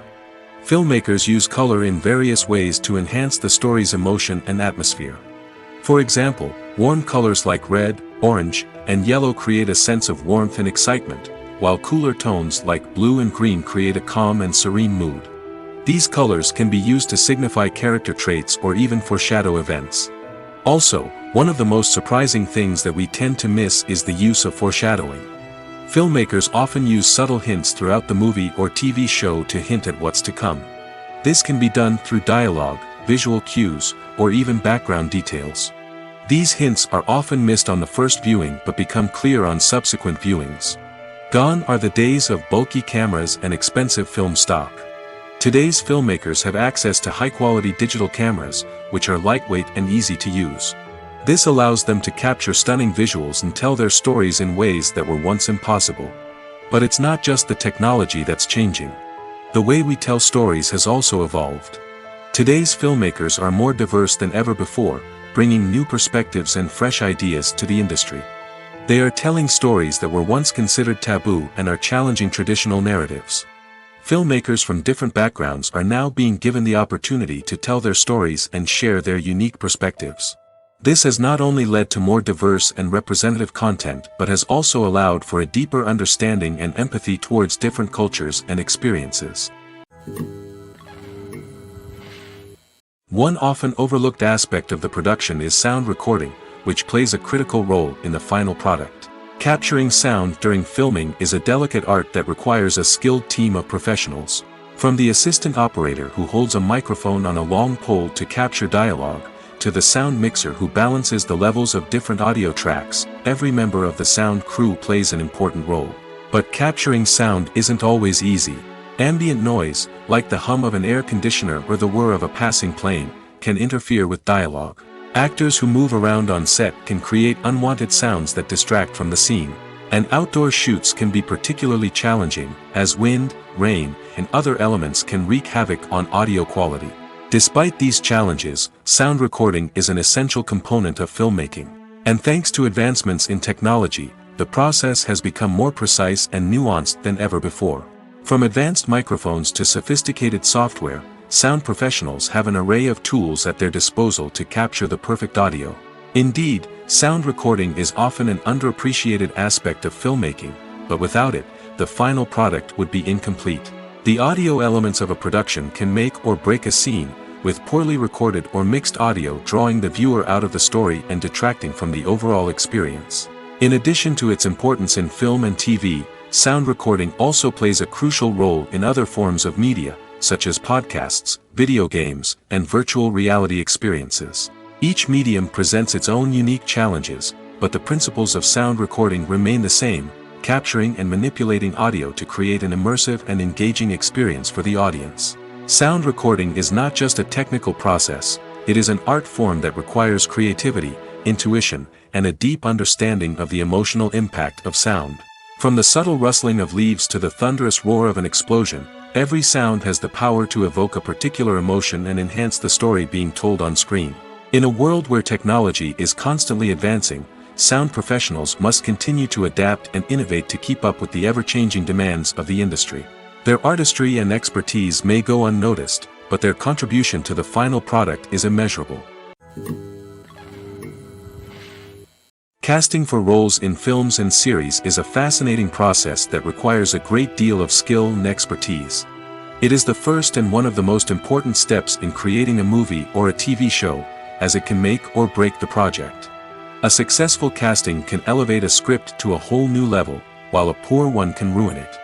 Filmmakers use color in various ways to enhance the story's emotion and atmosphere. For example, warm colors like red, orange, and yellow create a sense of warmth and excitement, while cooler tones like blue and green create a calm and serene mood. These colors can be used to signify character traits or even foreshadow events. Also, one of the most surprising things that we tend to miss is the use of foreshadowing. Filmmakers often use subtle hints throughout the movie or TV show to hint at what's to come. This can be done through dialogue, visual cues, or even background details. These hints are often missed on the first viewing but become clear on subsequent viewings. Gone are the days of bulky cameras and expensive film stock. Today's filmmakers have access to high-quality digital cameras, which are lightweight and easy to use. This allows them to capture stunning visuals and tell their stories in ways that were once impossible. But it's not just the technology that's changing. The way we tell stories has also evolved. Today's filmmakers are more diverse than ever before, bringing new perspectives and fresh ideas to the industry. They are telling stories that were once considered taboo and are challenging traditional narratives. Filmmakers from different backgrounds are now being given the opportunity to tell their stories and share their unique perspectives. This has not only led to more diverse and representative content but has also allowed for a deeper understanding and empathy towards different cultures and experiences. One often overlooked aspect of the production is sound recording, which plays a critical role in the final product. Capturing sound during filming is a delicate art that requires a skilled team of professionals. From the assistant operator who holds a microphone on a long pole to capture dialogue, to the sound mixer who balances the levels of different audio tracks, every member of the sound crew plays an important role. But capturing sound isn't always easy. Ambient noise, like the hum of an air conditioner or the whir of a passing plane, can interfere with dialogue. Actors who move around on set can create unwanted sounds that distract from the scene. And outdoor shoots can be particularly challenging, as wind, rain, and other elements can wreak havoc on audio quality. Despite these challenges, sound recording is an essential component of filmmaking. And thanks to advancements in technology, the process has become more precise and nuanced than ever before. From advanced microphones to sophisticated software, sound professionals have an array of tools at their disposal to capture the perfect audio. Indeed, sound recording is often an underappreciated aspect of filmmaking, but without it, the final product would be incomplete. The audio elements of a production can make or break a scene, with poorly recorded or mixed audio drawing the viewer out of the story and detracting from the overall experience. In addition to its importance in film and TV, sound recording also plays a crucial role in other forms of media, such as podcasts, video games, and virtual reality experiences. Each medium presents its own unique challenges, but the principles of sound recording remain the same, capturing and manipulating audio to create an immersive and engaging experience for the audience. Sound recording is not just a technical process, it is an art form that requires creativity, intuition, and a deep understanding of the emotional impact of sound. From the subtle rustling of leaves to the thunderous roar of an explosion, every sound has the power to evoke a particular emotion and enhance the story being told on screen. In a world where technology is constantly advancing, sound professionals must continue to adapt and innovate to keep up with the ever-changing demands of the industry. Their artistry and expertise may go unnoticed, but their contribution to the final product is immeasurable. Casting for roles in films and series is a fascinating process that requires a great deal of skill and expertise. It is the first and one of the most important steps in creating a movie or a TV show, as it can make or break the project. A successful casting can elevate a script to a whole new level, while a poor one can ruin it.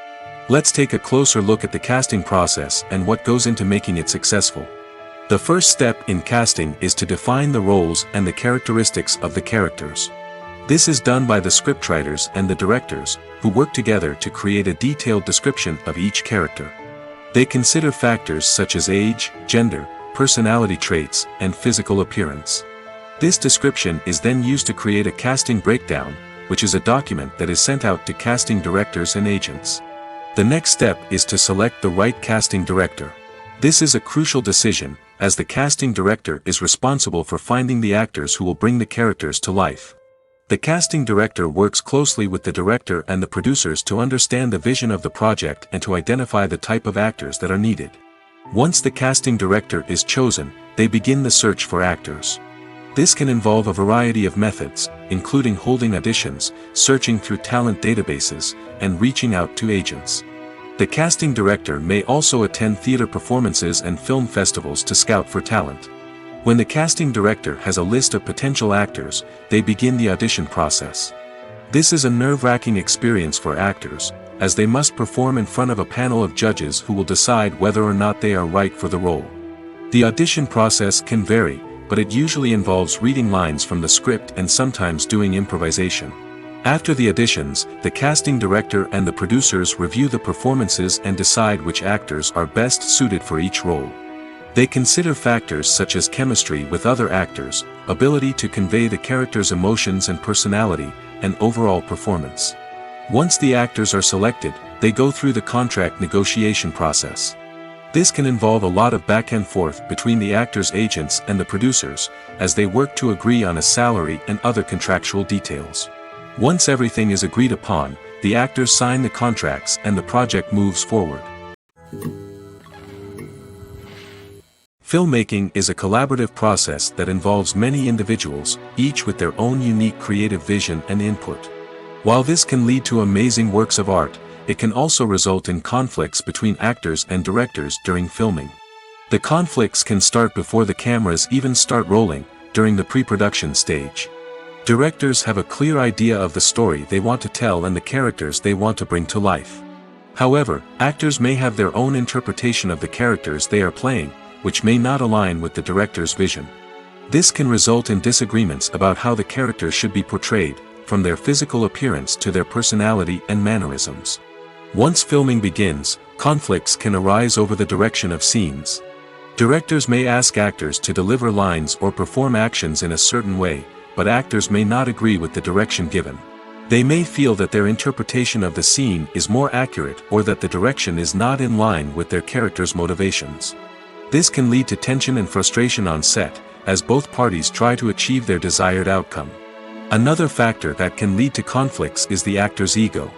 Let's take a closer look at the casting process and what goes into making it successful. The first step in casting is to define the roles and the characteristics of the characters. This is done by the scriptwriters and the directors, who work together to create a detailed description of each character. They consider factors such as age, gender, personality traits, and physical appearance. This description is then used to create a casting breakdown, which is a document that is sent out to casting directors and agents. The next step is to select the right casting director. This is a crucial decision, as the casting director is responsible for finding the actors who will bring the characters to life. The casting director works closely with the director and the producers to understand the vision of the project and to identify the type of actors that are needed. Once the casting director is chosen, they begin the search for actors. This can involve a variety of methods, including holding auditions, searching through talent databases, and reaching out to agents. The casting director may also attend theater performances and film festivals to scout for talent. When the casting director has a list of potential actors, they begin the audition process. This is a nerve-wracking experience for actors, as they must perform in front of a panel of judges who will decide whether or not they are right for the role. The audition process can vary, but it usually involves reading lines from the script and sometimes doing improvisation. After the auditions, the casting director and the producers review the performances and decide which actors are best suited for each role. They consider factors such as chemistry with other actors, ability to convey the character's emotions and personality, and overall performance. Once the actors are selected, they go through the contract negotiation process. This can involve a lot of back and forth between the actors' agents and the producers, as they work to agree on a salary and other contractual details. Once everything is agreed upon, the actors sign the contracts and the project moves forward. Filmmaking is a collaborative process that involves many individuals, each with their own unique creative vision and input. While this can lead to amazing works of art, it can also result in conflicts between actors and directors during filming. The conflicts can start before the cameras even start rolling, during the pre-production stage. Directors have a clear idea of the story they want to tell and the characters they want to bring to life. However, actors may have their own interpretation of the characters they are playing, which may not align with the director's vision. This can result in disagreements about how the characters should be portrayed, from their physical appearance to their personality and mannerisms. Once filming begins, conflicts can arise over the direction of scenes. Directors may ask actors to deliver lines or perform actions in a certain way, but actors may not agree with the direction given. They may feel that their interpretation of the scene is more accurate or that the direction is not in line with their character's motivations. This can lead to tension and frustration on set, as both parties try to achieve their desired outcome. Another factor that can lead to conflicts is the actor's ego.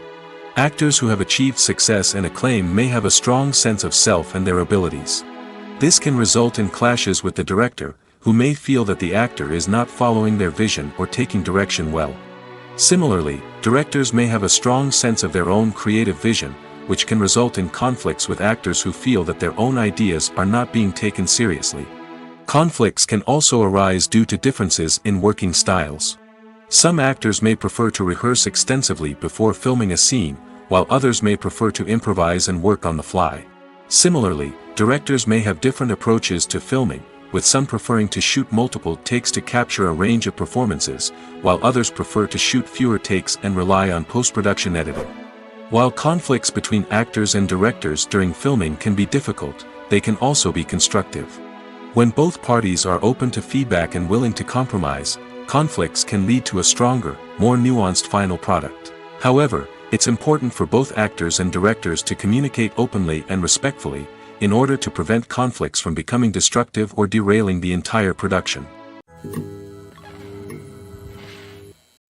Actors who have achieved success and acclaim may have a strong sense of self and their abilities. This can result in clashes with the director, who may feel that the actor is not following their vision or taking direction well. Similarly, directors may have a strong sense of their own creative vision, which can result in conflicts with actors who feel that their own ideas are not being taken seriously. Conflicts can also arise due to differences in working styles. Some actors may prefer to rehearse extensively before filming a scene, while others may prefer to improvise and work on the fly. Similarly, directors may have different approaches to filming, with some preferring to shoot multiple takes to capture a range of performances, while others prefer to shoot fewer takes and rely on post-production editing. While conflicts between actors and directors during filming can be difficult, they can also be constructive. When both parties are open to feedback and willing to compromise, conflicts can lead to a stronger, more nuanced final product. However, it's important for both actors and directors to communicate openly and respectfully, in order to prevent conflicts from becoming destructive or derailing the entire production.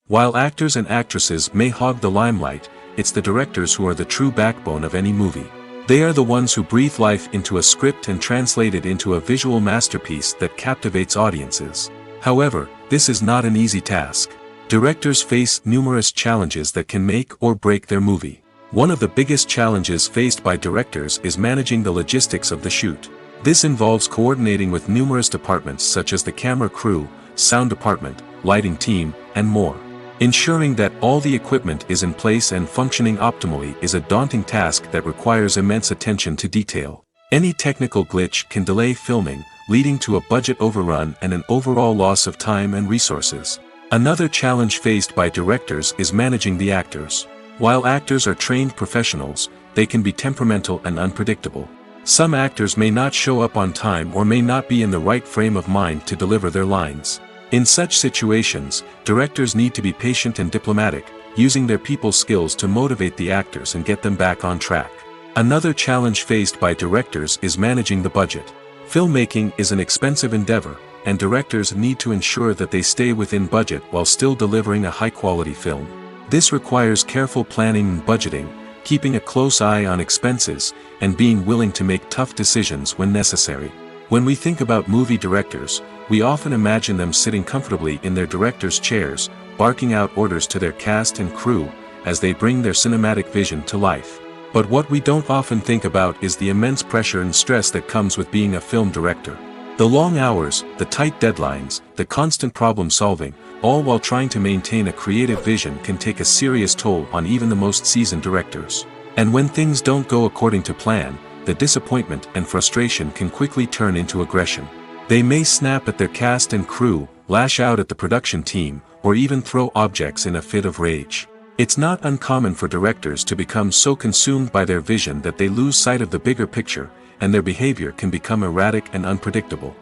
While actors and actresses may hog the limelight, it's the directors who are the true backbone of any movie. They are the ones who breathe life into a script and translate it into a visual masterpiece that captivates audiences. However, this is not an easy task. Directors face numerous challenges that can make or break their movie. One of the biggest challenges faced by directors is managing the logistics of the shoot. This involves coordinating with numerous departments such as the camera crew, sound department, lighting team, and more. Ensuring that all the equipment is in place and functioning optimally is a daunting task that requires immense attention to detail. Any technical glitch can delay filming, leading to a budget overrun and an overall loss of time and resources. Another challenge faced by directors is managing the actors. While actors are trained professionals, they can be temperamental and unpredictable. Some actors may not show up on time or may not be in the right frame of mind to deliver their lines. In such situations, directors need to be patient and diplomatic, using their people skills to motivate the actors and get them back on track. Another challenge faced by directors is managing the budget. Filmmaking is an expensive endeavor, and directors need to ensure that they stay within budget while still delivering a high-quality film. This requires careful planning and budgeting, keeping a close eye on expenses, and being willing to make tough decisions when necessary. When we think about movie directors, we often imagine them sitting comfortably in their director's chairs, barking out orders to their cast and crew, as they bring their cinematic vision to life. But what we don't often think about is the immense pressure and stress that comes with being a film director. The long hours, the tight deadlines, the constant problem solving, all while trying to maintain a creative vision can take a serious toll on even the most seasoned directors. And when things don't go according to plan, the disappointment and frustration can quickly turn into aggression. They may snap at their cast and crew, lash out at the production team, or even throw objects in a fit of rage. It's not uncommon for directors to become so consumed by their vision that they lose sight of the bigger picture, and their behavior can become erratic and unpredictable.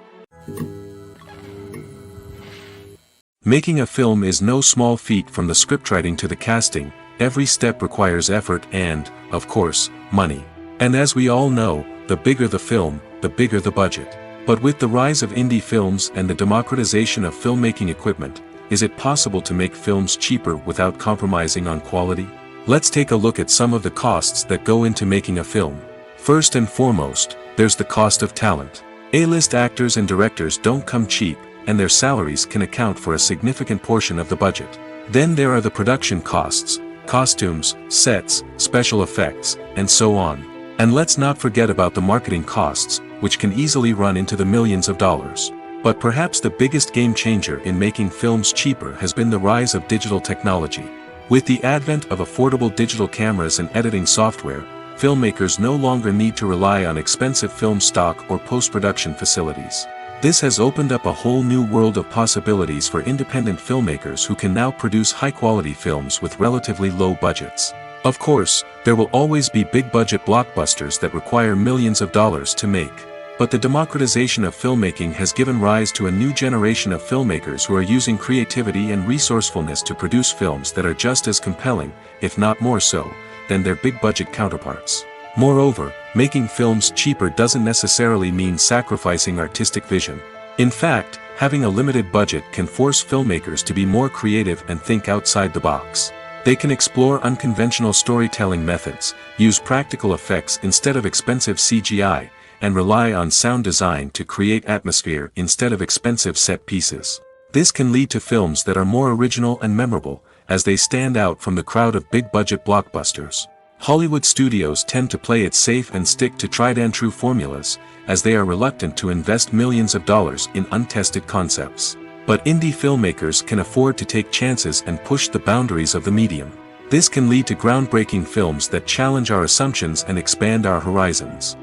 Making a film is no small feat. From the scriptwriting to the casting, every step requires effort and, of course, money. And as we all know, the bigger the film, the bigger the budget. But with the rise of indie films and the democratization of filmmaking equipment, is it possible to make films cheaper without compromising on quality? Let's take a look at some of the costs that go into making a film. First and foremost, there's the cost of talent. A-list actors and directors don't come cheap, and their salaries can account for a significant portion of the budget. Then there are the production costs, costumes, sets, special effects, and so on. And let's not forget about the marketing costs, which can easily run into the millions of dollars. But perhaps the biggest game changer in making films cheaper has been the rise of digital technology. With the advent of affordable digital cameras and editing software, filmmakers no longer need to rely on expensive film stock or post-production facilities. This has opened up a whole new world of possibilities for independent filmmakers who can now produce high-quality films with relatively low budgets. Of course, there will always be big-budget blockbusters that require millions of dollars to make. But the democratization of filmmaking has given rise to a new generation of filmmakers who are using creativity and resourcefulness to produce films that are just as compelling, if not more so, than their big-budget counterparts. Moreover, making films cheaper doesn't necessarily mean sacrificing artistic vision. In fact, having a limited budget can force filmmakers to be more creative and think outside the box. They can explore unconventional storytelling methods, use practical effects instead of expensive CGI, and rely on sound design to create atmosphere instead of expensive set pieces. This can lead to films that are more original and memorable, as they stand out from the crowd of big-budget blockbusters. Hollywood studios tend to play it safe and stick to tried-and-true formulas, as they are reluctant to invest millions of dollars in untested concepts. But indie filmmakers can afford to take chances and push the boundaries of the medium. This can lead to groundbreaking films that challenge our assumptions and expand our horizons.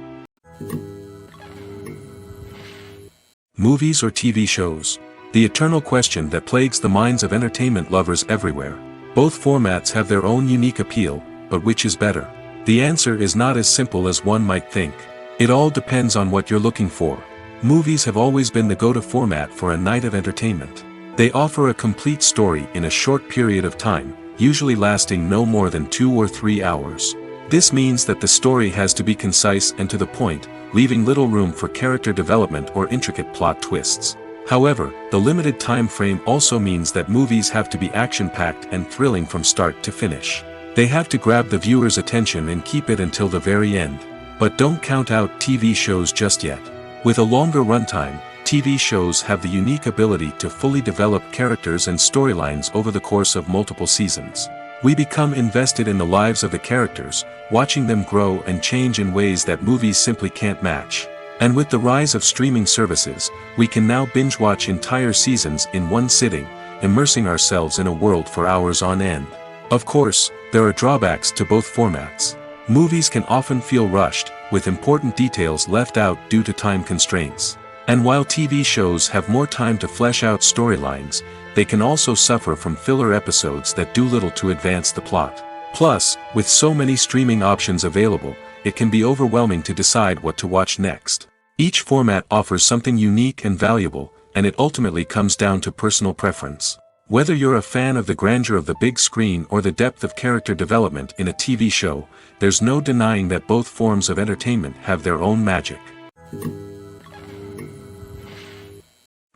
Movies or TV shows? The eternal question that plagues the minds of entertainment lovers everywhere. Both formats have their own unique appeal, but which is better? The answer is not as simple as one might think. It all depends on what you're looking for. Movies have always been the go-to format for a night of entertainment. They offer a complete story in a short period of time, usually lasting no more than 2 or 3 hours. This means that the story has to be concise and to the point, leaving little room for character development or intricate plot twists. However, the limited time frame also means that movies have to be action-packed and thrilling from start to finish. They have to grab the viewer's attention and keep it until the very end. But don't count out TV shows just yet. With a longer runtime, TV shows have the unique ability to fully develop characters and storylines over the course of multiple seasons. We become invested in the lives of the characters, watching them grow and change in ways that movies simply can't match. And with the rise of streaming services, we can now binge-watch entire seasons in one sitting, immersing ourselves in a world for hours on end. Of course, there are drawbacks to both formats. Movies can often feel rushed, with important details left out due to time constraints. And while TV shows have more time to flesh out storylines, they can also suffer from filler episodes that do little to advance the plot. Plus, with so many streaming options available, it can be overwhelming to decide what to watch next. Each format offers something unique and valuable, and it ultimately comes down to personal preference. Whether you're a fan of the grandeur of the big screen or the depth of character development in a TV show, there's no denying that both forms of entertainment have their own magic.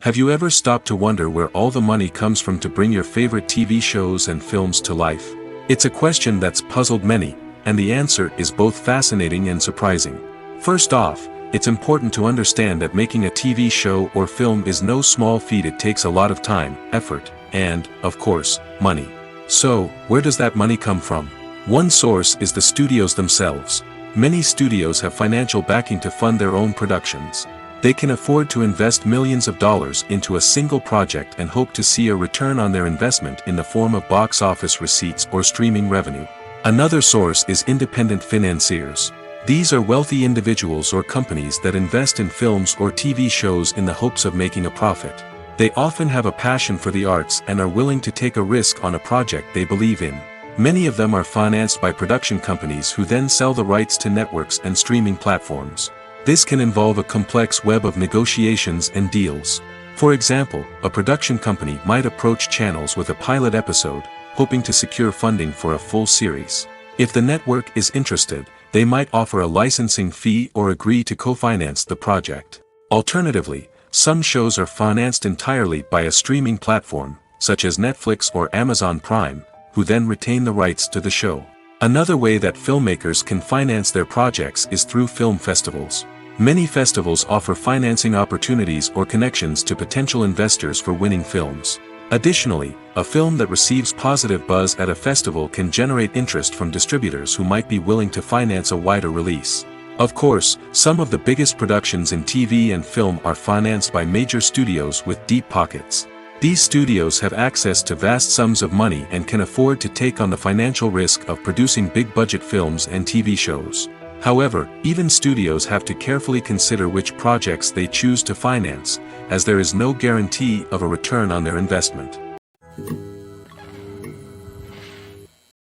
Have you ever stopped to wonder where all the money comes from to bring your favorite TV shows and films to life? It's a question that's puzzled many, and the answer is both fascinating and surprising. First off, it's important to understand that making a TV show or film is no small feat. It takes a lot of time, effort, and, of course, money. So, where does that money come from? One source is the studios themselves. Many studios have financial backing to fund their own productions. They can afford to invest millions of dollars into a single project and hope to see a return on their investment in the form of box office receipts or streaming revenue. Another source is independent financiers. These are wealthy individuals or companies that invest in films or TV shows in the hopes of making a profit. They often have a passion for the arts and are willing to take a risk on a project they believe in. Many of them are financed by production companies who then sell the rights to networks and streaming platforms. This can involve a complex web of negotiations and deals. For example, a production company might approach channels with a pilot episode, hoping to secure funding for a full series. If the network is interested, they might offer a licensing fee or agree to co-finance the project. Alternatively, some shows are financed entirely by a streaming platform, such as Netflix or Amazon Prime, who then retain the rights to the show. Another way that filmmakers can finance their projects is through film festivals. Many festivals offer financing opportunities or connections to potential investors for winning films. Additionally, a film that receives positive buzz at a festival can generate interest from distributors who might be willing to finance a wider release. Of course, some of the biggest productions in TV and film are financed by major studios with deep pockets. These studios have access to vast sums of money and can afford to take on the financial risk of producing big-budget films and TV shows. However, even studios have to carefully consider which projects they choose to finance, as there is no guarantee of a return on their investment.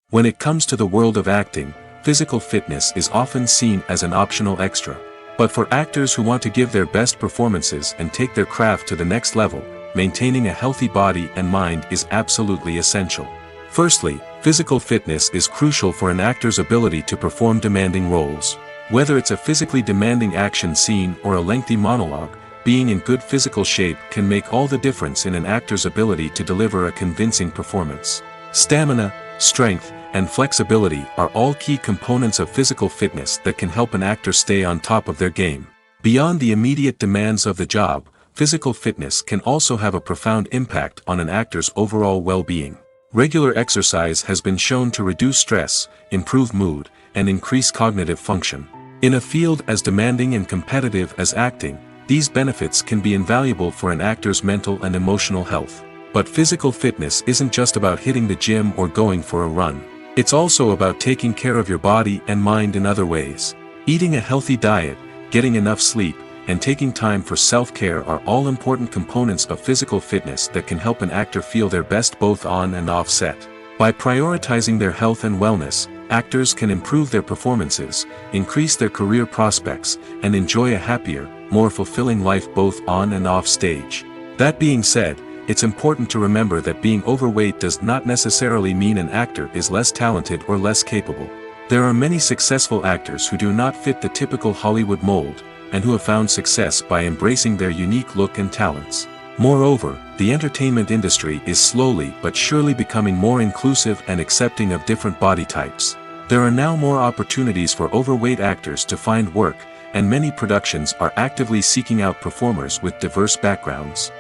When it comes to the world of acting, physical fitness is often seen as an optional extra. But for actors who want to give their best performances and take their craft to the next level, maintaining a healthy body and mind is absolutely essential. Firstly, physical fitness is crucial for an actor's ability to perform demanding roles. Whether it's a physically demanding action scene or a lengthy monologue, being in good physical shape can make all the difference in an actor's ability to deliver a convincing performance. Stamina, strength, and flexibility are all key components of physical fitness that can help an actor stay on top of their game. Beyond the immediate demands of the job, physical fitness can also have a profound impact on an actor's overall well-being. Regular exercise has been shown to reduce stress, improve mood, and increase cognitive function. In a field as demanding and competitive as acting, these benefits can be invaluable for an actor's mental and emotional health. But physical fitness isn't just about hitting the gym or going for a run. It's also about taking care of your body and mind in other ways. Eating a healthy diet, getting enough sleep, and taking time for self-care are all important components of physical fitness that can help an actor feel their best both on and off set. By prioritizing their health and wellness, actors can improve their performances, increase their career prospects, and enjoy a happier, more fulfilling life both on and off stage. That being said, it's important to remember that being overweight does not necessarily mean an actor is less talented or less capable. There are many successful actors who do not fit the typical Hollywood mold, and who have found success by embracing their unique look and talents. Moreover, the entertainment industry is slowly but surely becoming more inclusive and accepting of different body types. There are now more opportunities for overweight actors to find work, and many productions are actively seeking out performers with diverse backgrounds.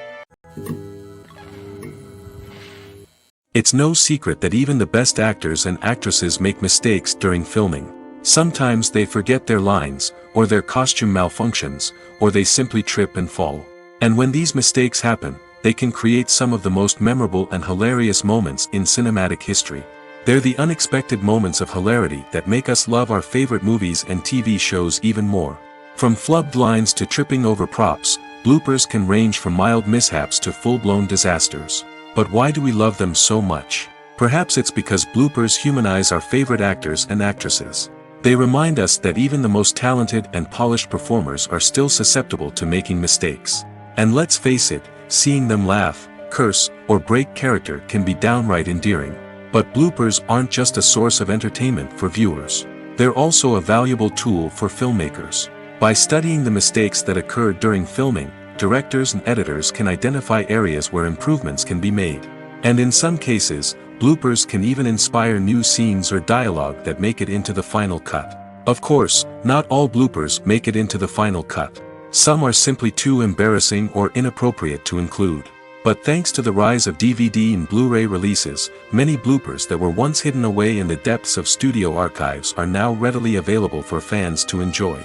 It's no secret that even the best actors and actresses make mistakes during filming. Sometimes they forget their lines, or their costume malfunctions, or they simply trip and fall. And when these mistakes happen, they can create some of the most memorable and hilarious moments in cinematic history. They're the unexpected moments of hilarity that make us love our favorite movies and TV shows even more. From flubbed lines to tripping over props, bloopers can range from mild mishaps to full-blown disasters. But why do we love them so much? Perhaps it's because bloopers humanize our favorite actors and actresses. They remind us that even the most talented and polished performers are still susceptible to making mistakes. And let's face it, seeing them laugh, curse, or break character can be downright endearing. But bloopers aren't just a source of entertainment for viewers. They're also a valuable tool for filmmakers. By studying the mistakes that occurred during filming, directors and editors can identify areas where improvements can be made. And in some cases, bloopers can even inspire new scenes or dialogue that make it into the final cut. Of course, not all bloopers make it into the final cut. Some are simply too embarrassing or inappropriate to include. But thanks to the rise of DVD and Blu-ray releases, many bloopers that were once hidden away in the depths of studio archives are now readily available for fans to enjoy.